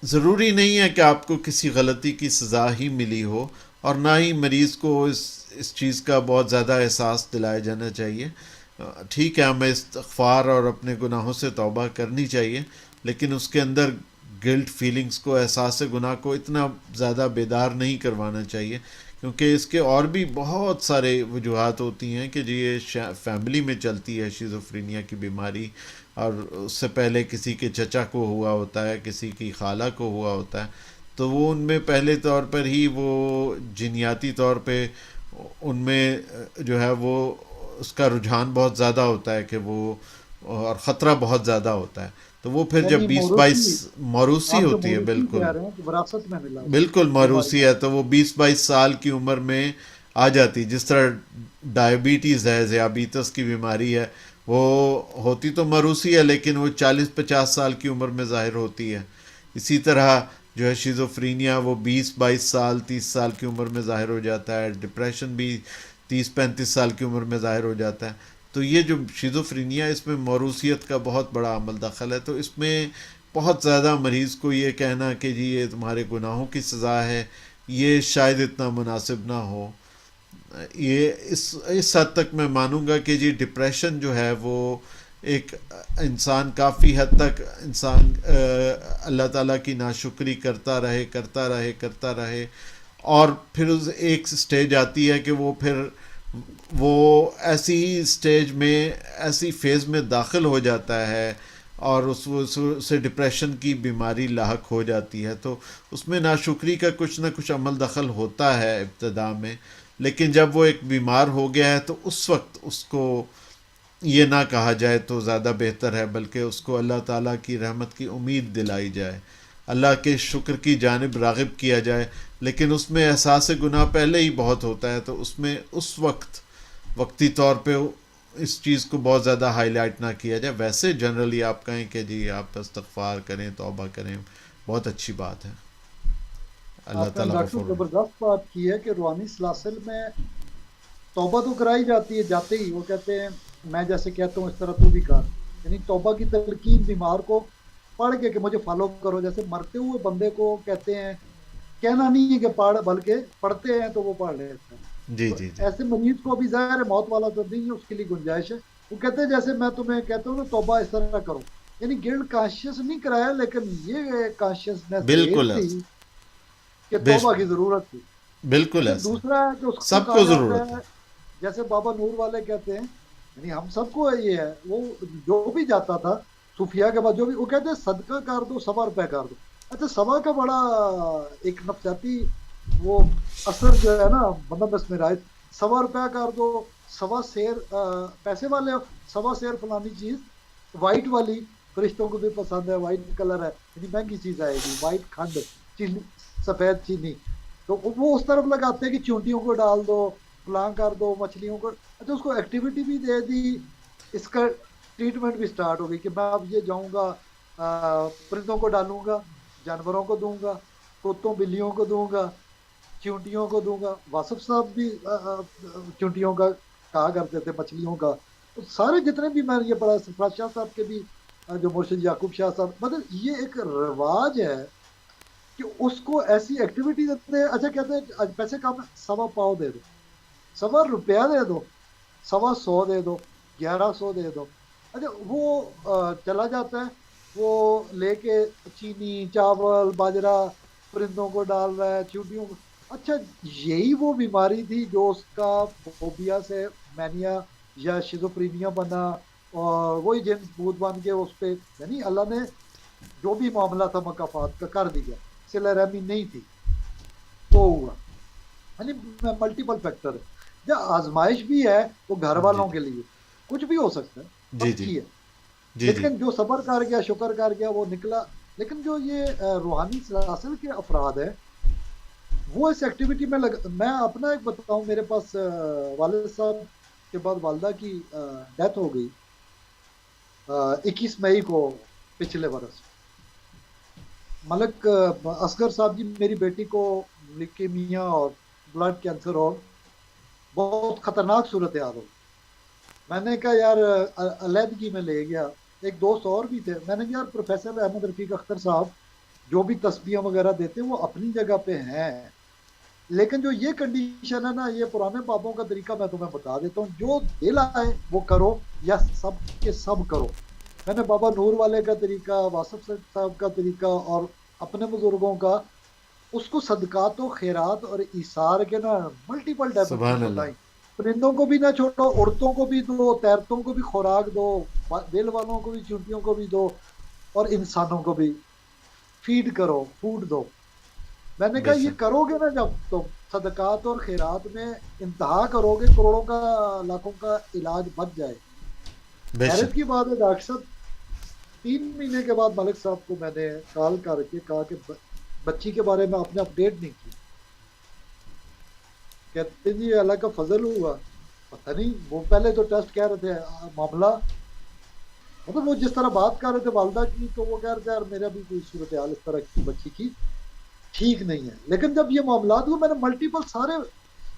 ضروری نہیں ہے کہ آپ کو کسی غلطی کی سزا ہی ملی ہو، اور نہ ہی مریض کو اس چیز کا بہت زیادہ احساس دلایا جانا چاہیے. ٹھیک ہے، ہمیں استغفار اور اپنے گناہوں سے توبہ کرنی چاہیے، لیکن اس کے اندر گلٹ فیلنگز کو، احساس گناہ کو اتنا زیادہ بیدار نہیں کروانا چاہیے، کیونکہ اس کے اور بھی بہت سارے وجوہات ہوتی ہیں کہ جی یہ فیملی میں چلتی ہے شیزوفرینیا کی بیماری، اور اس سے پہلے کسی کے چچا کو ہوا ہوتا ہے، کسی کی خالہ کو ہوا ہوتا ہے، تو وہ ان میں پہلے طور پر ہی وہ جنیاتی طور پہ ان میں جو ہے وہ اس کا رجحان بہت زیادہ ہوتا ہے کہ وہ، اور خطرہ بہت زیادہ ہوتا ہے، تو وہ پھر جب یعنی 20-22 موروثی، موروثی آپ جو ہوتی ہے. موروثی بالکل کہہ رہے ہیں کہ وراثت میں ملا بالکل موروثی بیماریاں. ہے، تو وہ 20-22 سال کی عمر میں آ جاتی. جس طرح ڈائبٹیز ہے، ذیابیطس کی بیماری ہے، وہ ہوتی تو موروثی ہے لیکن وہ 40-50 سال کی عمر میں ظاہر ہوتی ہے. اسی طرح جو ہے شیزوفرینیا وہ 20-22 سال 30 سال کی عمر میں ظاہر ہو جاتا ہے. ڈپریشن بھی 30-35 سال کی عمر میں ظاہر ہو جاتا ہے. تو یہ جو شیزوفرینیا، اس میں موروثیت کا بہت بڑا عمل دخل ہے. تو اس میں بہت زیادہ مریض کو یہ کہنا کہ جی یہ تمہارے گناہوں کی سزا ہے، یہ شاید اتنا مناسب نہ ہو. یہ اس حد تک میں مانوں گا کہ جی ڈپریشن جو ہے وہ ایک انسان کافی حد تک انسان اللہ تعالیٰ کی ناشکری کرتا رہے اور پھر ایک سٹیج آتی ہے کہ وہ پھر وہ ایسی سٹیج میں ایسی فیز میں داخل ہو جاتا ہے اور اسے ڈپریشن کی بیماری لاحق ہو جاتی ہے. تو اس میں ناشکری کا کچھ نہ کچھ عمل دخل ہوتا ہے ابتدا میں، لیکن جب وہ ایک بیمار ہو گیا ہے تو اس وقت اس کو یہ نہ کہا جائے تو زیادہ بہتر ہے، بلکہ اس کو اللہ تعالیٰ کی رحمت کی امید دلائی جائے، اللہ کے شکر کی جانب راغب کیا جائے. لیکن اس میں احساس گناہ پہلے ہی بہت ہوتا ہے، تو اس میں اس وقتی طور پہ اس چیز کو بہت زیادہ ہائی لائٹ نہ کیا جائے. ویسے جنرلی آپ کہیں کہ جی آپ استغفار کریں، توبہ کریں، بہت اچھی بات ہے. اللہ آپ نے تعالیٰ ڈاکٹر غفور. زبردست بات کی ہے کہ روحانی سلاسل میں توبہ تو کرائی جاتی ہے، جاتے ہی وہ کہتے ہیں میں جیسے کہتا ہوں اس طرح تو بھی کر، یعنی توبہ کی تلقین بیمار کو پڑھ کے کہ مجھے فالو کرو، جیسے مرتے ہوئے بندے کو کہتے ہیں، کہنا نہیں ہے کہ پڑھ، بلکہ پڑھتے ہیں تو وہ پڑھ لیتے ہیں. جی تو جی جی ایسے مریض کو بھی ظاہر ہے موت والا تو نہیں ہے، اس کے لیے گنجائش ہے. وہ کہتے ہیں جیسے میں تمہیں کہتا ہوں نا توبہ اس طرح کرو، یعنی گلڈ کانشیس نہیں کرایا، لیکن یہ کانشیسنیس ریز بالکل تھی ایسا. کہ بے توبہ کی ضرورت تھی. بالکل پھر ایسا دوسرا ہے کہ اس کو سب کہا کو جاتا ضرورت ہے. ہے جیسے بابا نور والے کہتے ہیں، یعنی ہم سب کو یہ ہے، وہ جو بھی جاتا تھا صوفیاء کے بعد جو بھی وہ کہتے ہیں صدقہ کر دو 100 روپے کر دو. اچھا سوا کا بڑا ایک نفسیاتی وہ اثر جو ہے نا بندہ بس میں رائے، 100 روپے کر دو، 100 سیر پیسے والے 100 سیر فلانی چیز وائٹ والی فرشتوں کو بھی پسند ہے، وائٹ کلر ہے، یعنی مہنگی چیز آئے گی، وائٹ کھنڈ چینی، سفید چینی. تو وہ اس طرف لگاتے ہیں کہ چونٹیوں کو ڈال دو، فلاں کر دو، مچھلیوں کو. اچھا اس کو ایکٹیویٹی بھی دے دی، اس کا ٹریٹمنٹ بھی سٹارٹ ہو گئی کہ میں اب یہ جاؤں گا پرندوں کو ڈالوں گا، جانوروں کو دوں گا، کتوں بلیوں کو دوں گا، چونٹیوں کو دوں گا. واصف صاحب بھی چونٹیوں کا کہا کرتے تھے، مچھلیوں کا. تو سارے جتنے بھی میں یہ پڑھا، سرفراز شاہ صاحب کے بھی جو مرشد یعقوب شاہ صاحب، مطلب یہ ایک رواج ہے کہ اس کو ایسی ایکٹیویٹی دیتے ہیں. اچھا کہتے ہیں پیسے کم ہے، 100 پاؤ دے دو، 100 روپیہ دے دو، 100 دے دو، 1100 دے دو. اچھا وہ چلا جاتا ہے، وہ لے کے چینی، چاول، باجرہ پرندوں کو ڈال رہا ہے، چونٹیوں کو. اچھا یہی وہ بیماری تھی جو اس کا فوبیا سے مینیا یا شیزوفرینیا بنا، اور وہی جن بھوت بن کے اس پہ، یعنی اللہ نے جو بھی معاملہ تھا مکافات کا کر دیا، صلہ رحمی نہیں تھی تو ہوا. یعنی ملٹیپل فیکٹر ہے. یا آزمائش بھی ہے وہ گھر جی والوں کے لیے، کچھ بھی ہو سکتا ہے، جی جی پکی ہے. جی جی لیکن جو صبر کر گیا، شکر کر گیا، وہ نکلا. لیکن جو یہ روحانی سلاسل کے افراد ہیں وہ اس ایکٹیویٹی میں میں اپنا ایک بتاؤں، میرے پاس والد صاحب کے بعد والدہ کی ڈیتھ ہو گئی 21 مئی کو پچھلے برس. ملک اصغر صاحب جی میری بیٹی کو لیکیمیا اور بلڈ کینسر اور بہت خطرناک صورتحال ہو. میں نے کہا یار علیحدگی میں لے گیا، ایک دوست اور بھی تھے. میں نے کہا یار پروفیسر احمد رفیق اختر صاحب جو بھی تسبیحیں وغیرہ دیتے ہیں وہ اپنی جگہ پہ ہیں، لیکن جو یہ کنڈیشن ہے نا، یہ پرانے بابوں کا طریقہ میں تمہیں بتا دیتا ہوں، جو دل آئے وہ کرو یا سب کے سب کرو. میں نے بابا نور والے کا طریقہ، واصف صاحب کا طریقہ اور اپنے بزرگوں کا، اس کو صدقات و خیرات اور ایثار کے نا ملٹیپل سبحان ڈائمنشن اللہ. بتائیں. پرندوں کو بھی نہ چھوڑو، عورتوں کو بھی دو، تیرتوں کو بھی خوراک دو، دل والوں کو بھی، چونٹیوں کو بھی دو، اور انسانوں کو بھی فیڈ کرو، فوڈ دو. میں نے بے کہا یہ شک کرو گے نا جب تم صدقات اور خیرات میں انتہا کرو گے، کروڑوں کا، لاکھوں کا علاج بچ جائے. بے حیرت شک. کی بات ہے ڈاکٹر صاحب، 3 مہینے کے بعد ملک صاحب کو میں نے کال کر کے کہا کہ بچی کے بارے میں آپ نے اپڈیٹ نہیں کی. کہتے جی اللہ کا فضل ہوا، پتہ نہیں، وہ پہلے تو ٹیسٹ کہہ رہے تھے معاملہ، مطلب وہ جس طرح بات کر رہے تھے والدہ کی، تو وہ کہہ رہے تھے یار میرا بھی کوئی صورتحال اس طرح کی بچی کی ٹھیک نہیں ہے. لیکن جب یہ معاملات ہوئے میں نے ملٹیپل سارے،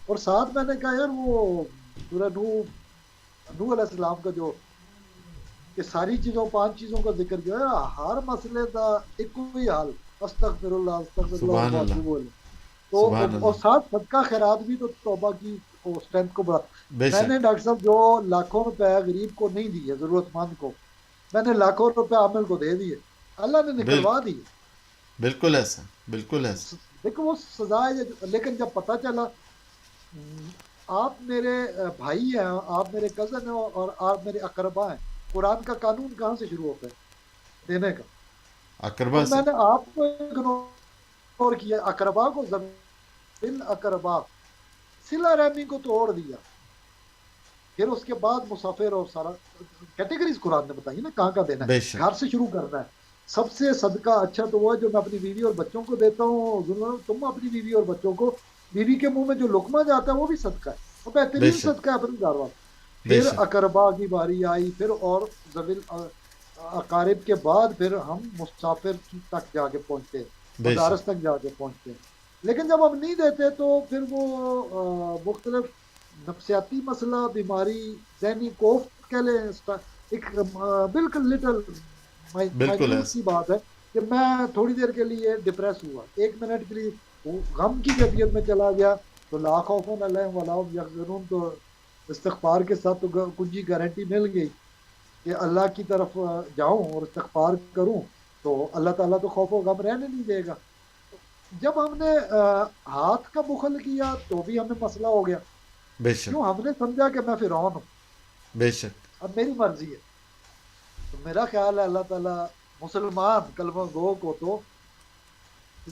اور ساتھ میں نے کہا یار وہ سورہ نوح علیہ السلام کا جو کہ ساری چیزوں 5 چیزوں کا ذکر کیا ہے، ہر مسئلے کا ایک کوئی حل، استغفر اللہ، استغفر اللہ سبحان اللہ. واتوب الیہ. سبحان تو اور اللہ. ساتھ صدقہ خیرات بھی، تو توبہ کی کو اسٹرینتھ کو بڑھا. بے میں نے شک ڈاکٹر صاحب جو لاکھوں روپے غریب کو نہیں دیے ضرورت مند کو, میں نے لاکھوں روپے عامل کو دے دیے, اللہ نے نکلوا بالکل دیے. بالکل ایسا بالکل ایسا. دیکھو وہ سزا ہے. لیکن جب پتہ چلا آپ میرے بھائی ہیں, آپ میرے کزن ہیں اور آپ میرے اقربا ہیں, قرآن کا قانون کہاں سے شروع ہوتا ہے دینے کا؟ اور اقربا سے. میں نے آپ کو اگنور کیا, اقربا کو زمین اقربا صلہ رحمی کو توڑ دیا. پھر اس کے بعد مسافر اور سارا کیٹیگریز قرآن نے بتائی نا کہاں کا دینا بے ہے. شک گھر سے شروع کرنا ہے. سب سے صدقہ اچھا تو وہ ہے جو میں اپنی بیوی اور بچوں کو دیتا ہوں. تم اپنی بیوی اور بچوں کو, بیوی کے منہ میں جو لقمہ جاتا ہے وہ بھی صدقہ ہے, وہ بے بہترین شک صدقہ ہے اپنے گھر والوں. بے پھر شک اقربا کی باری آئی, پھر اور ذویل اقارب کے بعد پھر ہم مسافر تک جا کے پہنچتے ہیں, بے مدارس شک تک جا کے پہنچتے ہیں. لیکن جب ہم نہیں دیتے تو پھر وہ مختلف نفسیاتی مسئلہ, بیماری, ذہنی کوفت کہہ لیں, ایک بالکل لٹل بالکل مائنیوٹ ایسا. سی بات ہے کہ میں تھوڑی دیر کے لیے ڈپریس ہوا, 1 منٹ کے لیے غم کی کیفیت میں چلا گیا, تو لا خوف علیہم ولا هم یحزنون, تو استغفار کے ساتھ تو کنجی گارنٹی مل گئی کہ اللہ کی طرف جاؤں اور استغفار کروں تو اللہ تعالیٰ تو خوف و غم رہنے نہیں دے گا. جب ہم نے ہاتھ کا بخل کیا تو بھی ہمیں مسئلہ ہو گیا. بے شک کیوں؟ ہم نے سمجھا کہ میں فرعون ہوں, بے شک اب میری مرضی ہے. تو میرا خیال ہے اللہ تعالیٰ مسلمان کلمہ گو کو تو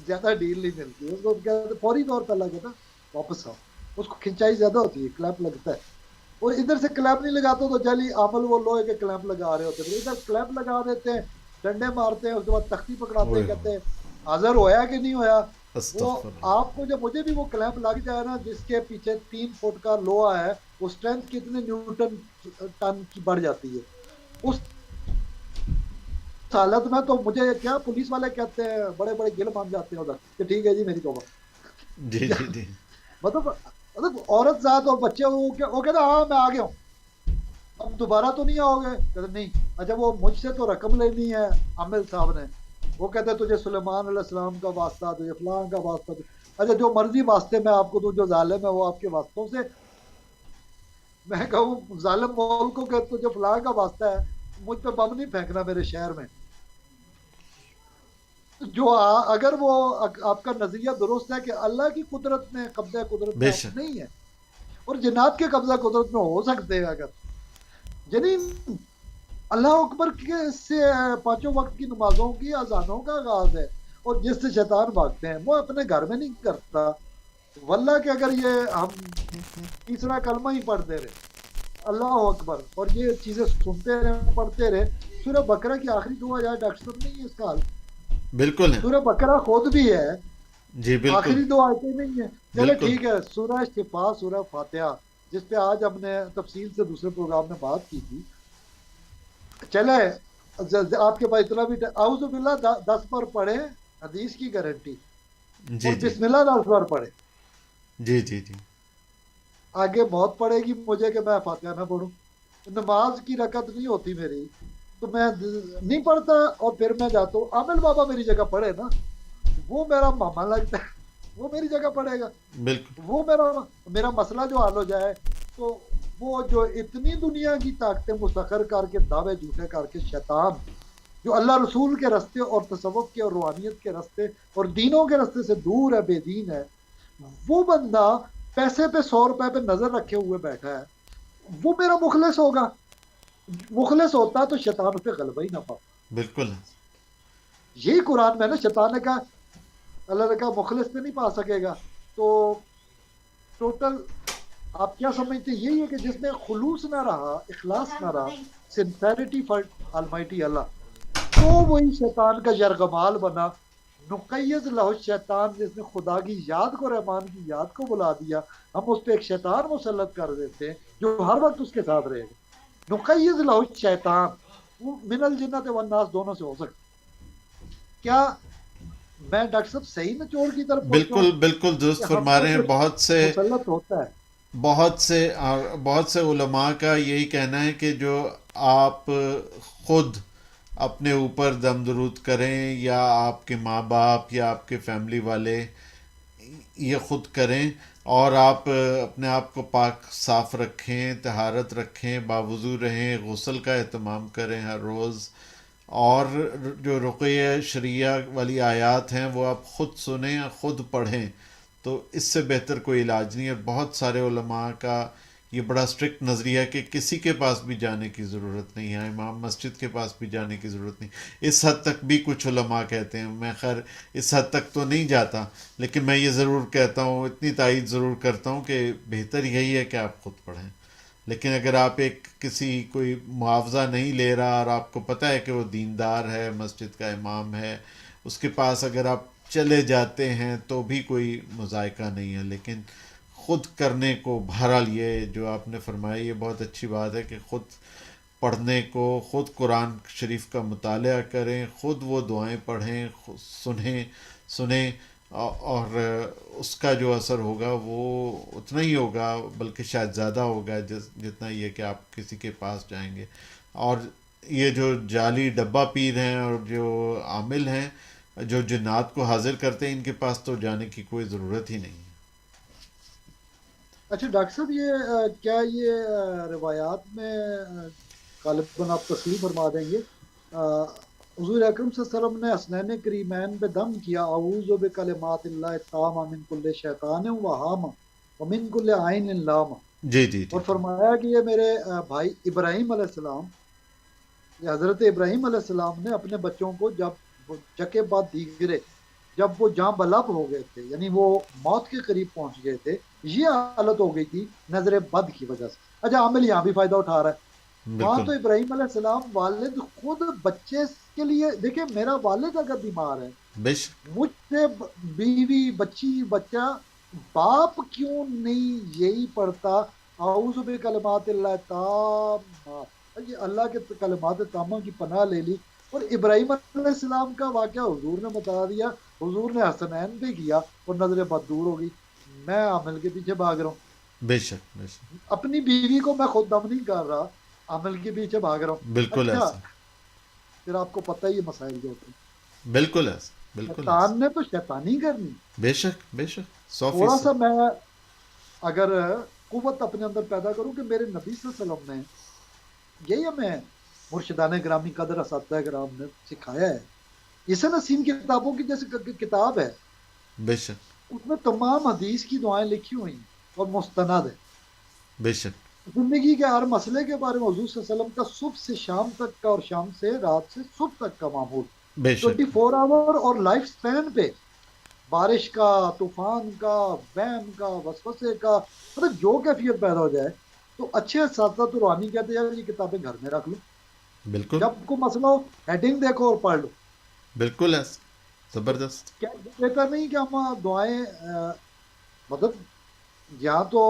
زیادہ ڈیل نہیں ملتی, اس کو کہتے فوری طور پہ اللہ کہتا واپس آؤ. اس کو کھنچائی زیادہ ہوتی ہے, کلیپ لگتا ہے, اور ادھر سے کلیپ نہیں لگاتے تو جلی عمل وہ لوہے کے کلیپ لگا رہے ہوتے ہیں, ادھر کلیپ لگا دیتے ہیں, ڈنڈے مارتے ہیں, اس کے بعد تختی پکڑاتے ہیں, اوئے کہتے ہیں حاضر ہویا کہ نہیں ہویا. وہ استغفر اللہ. آپ کو جب مجھے بھی وہ کلیپ لگ جائے نا جس کے پیچھے 3 فٹ کا لوہا ہے, وہ اسٹرینتھ کتنے نیوٹن ٹن کی بڑھ جاتی ہے اس حالت میں. تو مجھے کیا پولیس والے کہتے ہیں, بڑے بڑے گل مان جاتے ہیں ادھر کہ ٹھیک ہے جی میری توبہ. جی جی جی مطلب عورت ذات اور بچے وہ کہتے ہیں ہاں میں آ گیا ہوں, اب دوبارہ تو نہیں آؤ گے؟ کہتے نہیں. اچھا وہ مجھ سے تو رقم لینی ہے عامل صاحب نے, وہ کہتے ہیں تجھے سلیمان علیہ السلام کا واسطہ, تجھے فلاں کا واسطہ. اچھا جو مرضی واسطے میں آپ کو دوں, جو ظالم ہے وہ آپ کے واسطوں سے, میں کہوں ظالم مول کو کہ تجھے فلاں کا واسطہ ہے, مجھ پہ بم نہیں پھینکنا میرے شہر میں. جو اگر وہ آپ کا نظریہ درست ہے کہ اللہ کی قدرت میں, قبضہ قدرت میں بے آپ شک نہیں ہے, اور جنات کے قبضہ قدرت میں ہو سکتے ہیں اگر, یعنی اللہ اکبر کے سے 5 وقت کی نمازوں کی اذانوں کا آغاز ہے, اور جس سے شیطان بھاگتے ہیں وہ اپنے گھر میں نہیں کرتا. واللہ کہ اگر یہ ہم تیسرا کلمہ ہی پڑھتے رہے اللہ اکبر اور یہ چیزیں سنتے رہے پڑھتے رہے. سورہ بقرہ کی آخری دعا یار ڈاکٹر صاحب نہیں ہے اس کا حال, بالکل ہے. سورہ بقرہ خود بھی ہے, جی بالکل آخری 2 آیتیں نہیں ہیں. چلے بالکل. ٹھیک ہے, سورہ شفا, سورہ فاتحہ جس پہ آج ہم نے تفصیل سے دوسرے پروگرام میں بات کی تھی, چلے آپ کے پاس اتنا بھی اعوذ باللہ 10 بار پڑھے, حدیث کی گارنٹی, جی اور جی بسم اللہ 10 بار پڑھے. جی جی جی آگے موت پڑے گی مجھے کہ میں فاتحہ نہ پڑھوں, نماز کی رکعت نہیں ہوتی میری تو میں نہیں پڑھتا, اور پھر میں جاتا ہوں عامل بابا میری جگہ پڑھے نا, وہ میرا ماما لگتا ہے, وہ میری جگہ پڑھے گا, بالکل وہ میرا مسئلہ جو حل ہو جائے. تو وہ جو اتنی دنیا کی طاقتیں مسخر کر کے دعوے جھوٹے کر کے شیطان جو اللہ رسول کے راستے اور تصوف کے اور روحانیت کے راستے اور دینوں کے راستے سے دور ہے, بے دین ہے, وہ بندہ پیسے پہ 100 روپے پہ نظر رکھے ہوئے بیٹھا ہے, وہ میرا مخلص ہوگا. مخلص ہوتا تو شیطان پہ غلبہ ہی نہ پاتا. بالکل یہی قرآن میں نا, شیطان نے کہا, اللہ نے کہا مخلص پہ نہیں پا سکے گا. تو ٹوٹل آپ کیا سمجھتے ہیں یہی ہے کہ جس میں خلوص نہ رہا, اخلاص نہ رہا, سنسیرٹی فار المائٹی اللہ, تو وہی شیطان کا یرغمال بنا. نقیض لہو شیطان, جس نے خدا کی یاد کو, رحمان کی یاد کو بلا دیا, ہم اس پہ ایک شیطان مسلط کر دیتے ہیں جو ہر وقت اس کے ساتھ رہے گا. نقیض لہو شیطان, وہ من الجنت والناس دونوں سے ہو سکتا. کیا میں ڈاکٹر صاحب صحیح نچوڑ کی طرف پہنچا بالکل ہوں بالکل درست کہ ہم فرما پر رہے ہیں. مسلط ہوتا ہے؟ بہت سے علماء کا یہی کہنا ہے کہ جو آپ خود اپنے اوپر دم درود کریں یا آپ کے ماں باپ یا آپ کے فیملی والے, یہ خود کریں، اور آپ اپنے آپ کو پاک صاف رکھیں، طہارت رکھیں، باوضو رہیں، غسل کا اہتمام کریں ہر روز، اور جو رقیہ شریعہ والی آیات ہیں وہ آپ خود سنیں، خود پڑھیں، تو اس سے بہتر کوئی علاج نہیں ہے۔ بہت سارے علماء کا یہ بڑا اسٹرکٹ نظریہ ہے کہ کسی کے پاس بھی جانے کی ضرورت نہیں ہے، امام مسجد کے پاس بھی جانے کی ضرورت نہیں۔ اس حد تک بھی کچھ علماء کہتے ہیں، میں خیر اس حد تک تو نہیں جاتا، لیکن میں یہ ضرور کہتا ہوں، اتنی تائید ضرور کرتا ہوں کہ بہتر یہی ہے کہ آپ خود پڑھیں۔ لیکن اگر آپ ایک کسی کوئی معاوضہ نہیں لے رہا اور آپ کو پتہ ہے کہ وہ دیندار ہے، مسجد کا امام ہے، اس کے پاس اگر آپ چلے جاتے ہیں تو بھی کوئی مذائقہ نہیں ہے، لیکن خود کرنے کو، بہرحال یہ جو آپ نے فرمایا یہ بہت اچھی بات ہے کہ خود پڑھنے کو، خود قرآن شریف کا مطالعہ کریں، خود وہ دعائیں پڑھیں، خود سنیں، اور اس کا جو اثر ہوگا وہ اتنا ہی ہوگا، بلکہ شاید زیادہ ہوگا جتنا یہ کہ آپ کسی کے پاس جائیں گے۔ اور یہ جو جعلی ڈبہ پیر ہیں اور جو عامل ہیں، جو جنات کو حاضر کرتے ہیں، ان کے پاس تو جانے کی کوئی ضرورت ہی نہیں ہے۔ اچھا ڈاکٹر صاحب، یہ کیا یہ روایات میں غالباً آپ تصحیح فرما دیں گے، حضور اکرم صلی اللہ علیہ وسلم نے حسنین کریمین پہ دم کیا، اعوذ بکلمات اللہ التامہ من کل شیطان و ہامہ ومن کل عین لامہ، جی جی جی اور فرمایا کہ یہ میرے بھائی ابراہیم علیہ السلام، یہ حضرت ابراہیم علیہ السلام نے اپنے بچوں کو جب جکے بعد دیگرے، جب وہ جاں بلب ہو گئے تھے، یعنی وہ موت کے قریب پہنچ گئے تھے، یہ حالت ہو گئی تھی نظر بد کی وجہ سے۔ اچھا عامل یہاں بھی فائدہ اٹھا رہا ہے، وہاں بالکل تو ابراہیم علیہ السلام والد خود بچے کے لیے، دیکھیں میرا والد اگر بیمار ہے، بے شک مجھ سے بیوی بچی بچہ، باپ کیوں نہیں یہی پڑھتا اعوذ بکلمات اللہ تامہ، یہ اللہ کے کلمات تامہ کی پناہ لے لی۔ اور ابراہیم علیہ السلام کا واقعہ حضور نے بتا دیا، حضور نے حسنین بھی کیا اور نظر بد دور ہو گئی۔ میں عمل کے پیچھے بھاگ رہا ہوں، بے شک بے شک، اپنی بیوی کو میں خود دم نہیں کر رہا، عمل کے پیچھے بھاگ رہا ہوں۔ بالکل اچھا ایسا، پھر آپ کو پتہ ہی یہ مسائل جو ہوتے ہیں، بالکل ایسا، بالکل ایسا، شیطان نے تو شیطانی کرنی۔ بے شک بے شک، تھوڑا 100%۔ سا میں اگر قوت اپنے اندر پیدا کروں کہ میرے نبی صلی اللہ علیہ وسلم نے، یہی ہمیں مرشدان گرامی قدر اساتذہ کرام نے سکھایا ہے، اسے نسیم کتابوں کی جیسے کتاب ہے، بے شک اس میں تمام حدیث کی دعائیں لکھی ہوئی ہیں اور مستند ہے۔ بے شک زندگی کے ہر مسئلے کے بارے میں حضور صلی اللہ علیہ وسلم کا صبح سے شام تک کا اور شام سے رات سے صبح تک کا معمول، بے شک 24 آور اور لائف سپین پہ، بارش کا، طوفان کا، وہم کا، وسوسے کا، مطلب جو کیفیت پیدا ہو جائے، تو اچھے اساتذہ تو روحانی کہتے ہیں یہ کتابیں گھر میں رکھ لو، بالکل جب کو مسئلہ ہو ہیڈنگ دیکھو اور پڑھ لو۔ بالکل ایسا، زبردست، کیا بہتر نہیں کہ ہم دعائیں مطلب یہاں تو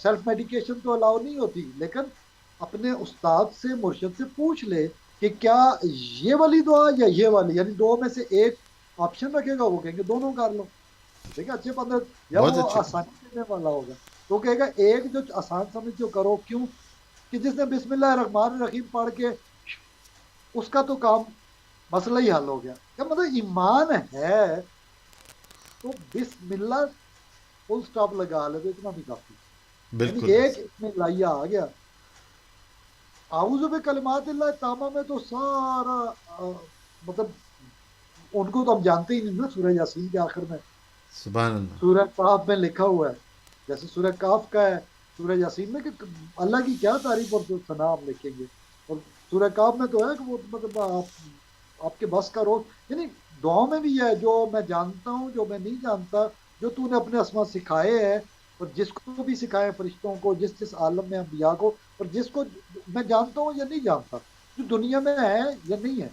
سیلف میڈیکیشن تو الاؤ نہیں ہوتی، لیکن اپنے استاد سے مرشد سے پوچھ لے کہ کیا یہ والی دعا یا یہ والی، یعنی دو میں سے ایک آپشن رکھے گا، وہ کہیں گے دونوں کر لو، ٹھیک ہے اچھے بندے، یا بہت وہ اچھی بات، آسانی دینے والا ہوگا تو کہے گا ایک جو آسان سمجھو کرو، کیوں کہ جس نے بسم اللہ الرحمن الرحیم پڑھ کے اس کا تو کام مسئلہ ہی حل ہو گیا، کہ مطلب ایمان ہے تو بسم اللہ فل سٹاپ لگا لے تو اتنا بھی کافی، یعنی بالکل ایک ایسا، اس میں لائیا آ گیا۔ اعوذ بکلمات اللہ تامہ میں تو سارا مطلب ان کو تو ہم جانتے ہی نہیں نا، سورہ یاسین کے آخر میں، سبحان اللہ، سورہ کاف میں لکھا ہوا ہے، جیسے سورہ کاف کا ہے سورہ یاسین میں کہ اللہ کی کیا تعریف اور ثنا ہم لکھیں گے، اور سورہ کاف میں تو ہے کہ وہ مطلب آپ کے بس کا روز، یعنی دعاؤں میں بھی ہے جو میں جانتا ہوں جو میں نہیں جانتا، جو تو نے اپنے اسما سکھائے ہیں اور جس کو بھی سکھائے فرشتوں کو، جس جس عالم میں انبیاء کو، اور جس کو میں جانتا ہوں یا نہیں جانتا، جو دنیا میں ہے یا نہیں ہے۔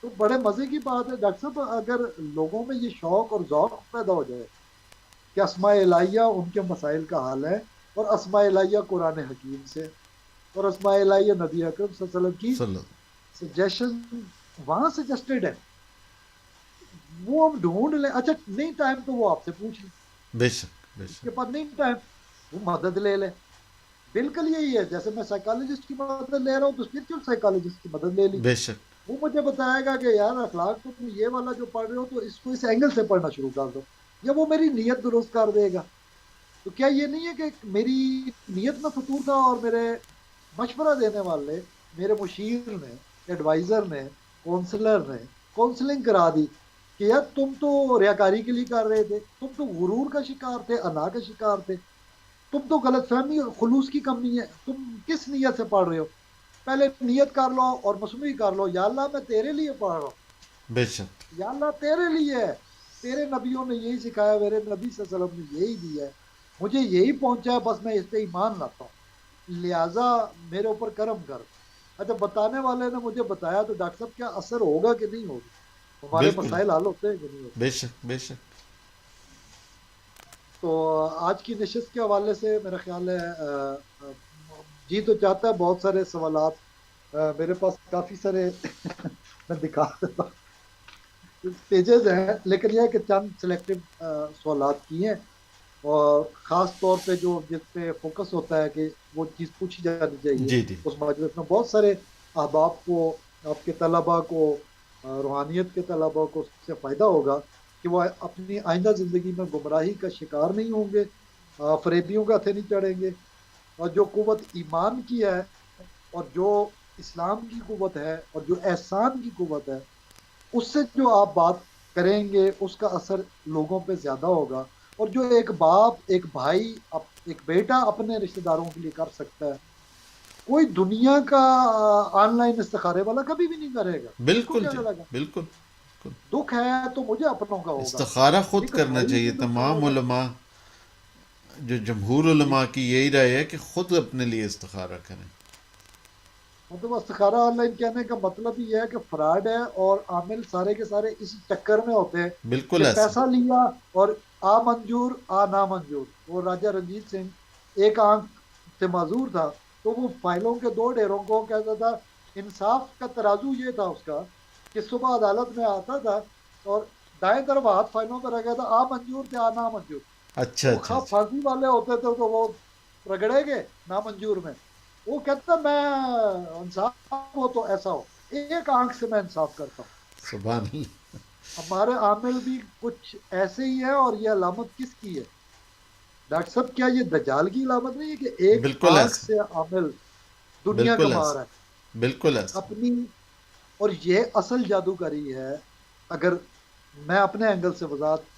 تو بڑے مزے کی بات ہے ڈاکٹر صاحب، اگر لوگوں میں یہ شوق اور ذوق پیدا ہو جائے کہ اسماء الہیہ ان کے مسائل کا حل ہے، اور اسماء الہیہ قرآن حکیم سے، اور اسماء الہیہ نبی اکرم صلی اللہ علیہ وسلم کی صلی اللہ، سجیشن وہاں سجسٹڈ ہے، وہ ہم ڈھونڈ لیں، اچھا نہیں ٹائم تو وہ آپ سے پوچھ لیں، بے شک بے اس کے شک، پاس نہیں ٹائم وہ مدد لے لیں، بالکل یہی ہے، جیسے میں سائیکالوجسٹ کی مدد لے رہا ہوں تو پھر کیوں سائیکالوجسٹ کی مدد لے لی، بے شک، وہ مجھے بتائے گا کہ یار اخلاق تو تم یہ والا جو پڑھ رہے ہو تو اس کو اس اینگل سے پڑھنا شروع کر دو، یا وہ میری نیت درست کر دے گا؟ تو کیا یہ نہیں ہے کہ میری نیت میں فطور تھا اور میرے مشورہ دینے والے، میرے مشیر نے، ایڈوائزر نے، کونسلر نے کونسلنگ کرا دی کہ یار تم تو ریاکاری کے لیے کر رہے تھے، تم تو غرور کا شکار تھے، انا کا شکار تھے، تم تو غلط فہمی اور خلوص کی کمی ہے، تم کس نیت سے پڑھ رہے ہو؟ پہلے نیت کر لو اور مصنوعی کر لو، یا اللہ میں تیرے لیے پڑھ رہا ہوں، بے شک یا اللہ تیرے لیے ہے، تیرے نبیوں نے یہی سکھایا، میرے نبی صلی اللہ علیہ وسلم نے یہی دیا ہے، مجھے یہی پہنچا ہے، بس میں اس پہ ایمان لاتا ہوں، لہٰذا میرے اوپر کرم کر۔ اچھا بتانے والے نے مجھے بتایا تو ڈاکٹر صاحب کیا اثر ہوگا کہ نہیں ہوگا؟ ہمارے بالکل مسائل حل ہوتے ہیں کہ نہیں ہوتے؟ بے شک بے شک تو آج کی نشست کے حوالے سے میرا خیال ہے جی تو چاہتا ہے بہت سارے سوالات میرے پاس کافی سارے میں دکھا دیتا ہوں پیجز ہیں، لیکن یہ ہے کہ چند سلیکٹڈ سوالات کیے ہیں، اور خاص طور پہ جو جس پہ فوکس ہوتا ہے کہ وہ چیز پوچھی جانی چاہیے جی جی اس مجلس میں، بہت سارے احباب کو، آپ کے طلباء کو، روحانیت کے طلباء کو اس سے فائدہ ہوگا کہ وہ اپنی آئندہ زندگی میں گمراہی کا شکار نہیں ہوں گے، فریبیوں کا ہتھے نہیں چڑھیں گے، اور جو قوت ایمان کی ہے اور جو اسلام کی قوت ہے اور جو احسان کی قوت ہے، اس سے جو آپ بات کریں گے اس کا اثر لوگوں پہ زیادہ ہوگا، اور جو ایک باپ، ایک بھائی، ایک بیٹا اپنے رشتہ داروں کے لیے کر سکتا ہے، کوئی دنیا کا آن لائن استخارے والا کبھی بھی نہیں کرے گا۔ اس کو بالکل کیا جی لگا بالکل بالکل۔ دکھ ہے تو مجھے اپنوں کا ہوگا، استخارہ خود ایک کرنا بھائی چاہیے، کی دکھ تمام ہوگا۔ علماء، جو جمہور جی علماء کی یہی رائے ہے کہ خود اپنے لیے استخارہ کریں۔ مطلب استخارہ آن لائن کہنے کا مطلب یہ ہے کہ فراڈ ہے، اور عامل سارے کے سارے اس چکر میں ہوتے ہیں کہ بالکل ایسا پیسہ لیا اور آ منظور آ نامنظور۔ وہ راجہ رنجیت سنگھ ایک آنکھ سے معذور تھا، تو وہ فائلوں کے دو ڈھیروں کو کہتا تھا، انصاف کا ترازو یہ تھا اس کا کہ صبح عدالت میں آتا تھا اور دائیں طرف ہاتھ فائلوں پہ رکھا تھا، آ منظور تھے آ نامنظور، اچھا تو اچھا خواہ اچھا پھانسی والے ہوتے تھے تو وہ رگڑے گے نامنظور میں، وہ کہتا میں انصاف ہو تو ایسا ہو، ایک آنکھ سے میں انصاف کرتا ہوں۔ سبحان اللہ۔ ہمارے عامل بھی کچھ ایسے ہی ہیں، اور یہ علامت کس کی ہے ڈاکٹر صاحب؟ کیا یہ دجال کی علامت نہیں ہے کہ ایک بالکل آنکھ ایسا، سے عامل دنیا بالکل کما ایسا، رہا ہے بالکل ایسا۔ اپنی؟ اور یہ اصل جادوگری ہے، اگر میں اپنے اینگل سے وضاحت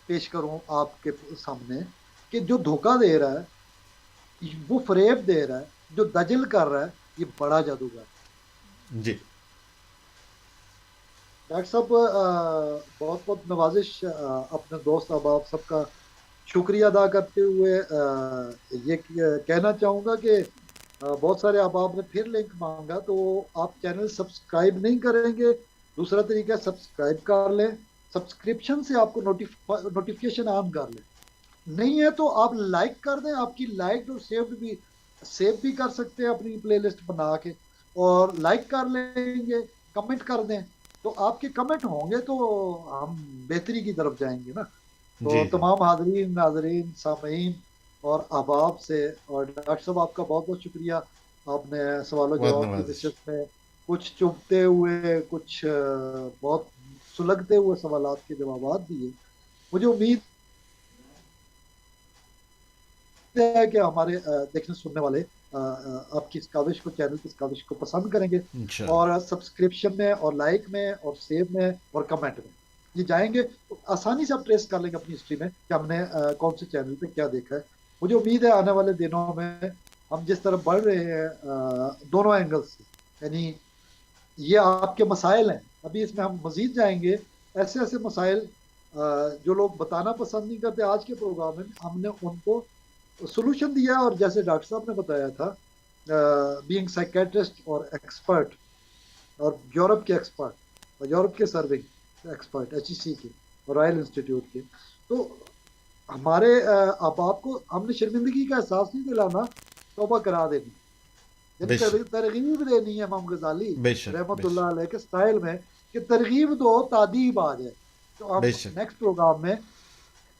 پیش کروں آپ کے سامنے، کہ جو دھوکہ دے رہا ہے، وہ فریب دے رہا ہے، جو دجل کر رہا ہے، یہ بڑا جادوگر ہے۔ جی ڈاکٹر صاحب بہت بہت نوازش، اپنے دوست احباب سب کا شکریہ ادا کرتے ہوئے یہ کہنا چاہوں گا کہ بہت سارے احباب نے پھر لنک مانگا، تو آپ چینل سبسکرائب نہیں کریں گے، دوسرا طریقہ سبسکرائب کر لیں، سبسکرپشن سے آپ کو نوٹیفکیشن آن کر لیں، نہیں ہے تو آپ لائک کر دیں، آپ کی لائک اور سیو بھی کر سکتے ہیں اپنی پلے لسٹ بنا کے، اور لائک کر لیں گے، کمنٹ کر دیں، تو آپ کے کمنٹ ہوں گے تو ہم بہتری کی طرف جائیں گے نا۔ تو جی جی، تمام حاضرین، ناظرین، سامعین اور احباب سے، اور ڈاکٹر صاحب آپ کا بہت بہت شکریہ، آپ نے سوال و بہت جواب کی نوازش۔ نشست میں کچھ چبھتے ہوئے، کچھ بہت سلگتے ہوئے سوالات کے جوابات دیے۔ مجھے امید ہے کہ ہمارے دیکھنے سننے والے آپ کی اس کاوش کو، چینل کی اس کاوش کو پسند کریں گے، انشاءاللہ اور سبسکرپشن میں اور لائک میں اور سیو میں اور کمنٹ میں یہ جائیں گے تو آسانی سے آپ ٹریس کر لیں گے اپنی ہسٹری میں کہ ہم نے کون سے چینل پہ کیا دیکھا ہے۔ مجھے امید ہے آنے والے دنوں میں ہم جس طرح بڑھ رہے ہیں دونوں اینگل سے، یعنی یہ آپ کے مسائل ہیں، ابھی اس میں ہم مزید جائیں گے، ایسے ایسے مسائل جو لوگ بتانا پسند نہیں کرتے، آج کے پروگرام میں ہم نے ان کو سولوشن دیا، اور جیسے ڈاکٹر صاحب نے بتایا تھا، بینگ سائکیٹرسٹ اور ایکسپرٹ، اور یورپ کے ایکسپرٹ، اور یورپ کے سرونگ ایکسپرٹ HEC کے اور رائل انسٹیٹیوٹ کے، تو ہمارے احباب کو ہم نے شرمندگی کا احساس نہیں دلانا، توبہ کرا دینی، یعنی بے شک ترغیب دینی ہے امام غزالی بے شک رحمۃ بے اللہ شک علیہ کے سٹائل میں کہ ترغیب دو تادیب آ جائے۔ تو ہم بے شک، نیکسٹ پروگرام میں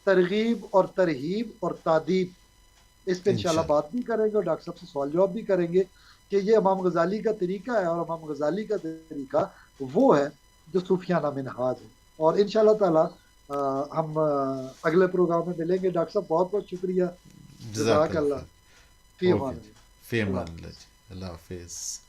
ترغیب اور ترہیب اور تادیب اس پہ انشاءاللہ انشاءاللہ بات بھی کریں گے، اور ڈاکٹر صاحب سے سوال جواب بھی کریں گے کہ یہ امام غزالی کا طریقہ ہے، اور امام غزالی کا طریقہ وہ ہے جو صوفیانہ منہاج ہے، اور انشاءاللہ تعالی ہم اگلے پروگرام میں ملیں گے. ڈاکٹر صاحب بہت بہت شکریہ. جزاک جزاک اللہ. اللہ. فی اوکے امان جی، اللہ. فی اللہ امان حافظ. اللہ جی، اللہ حافظ.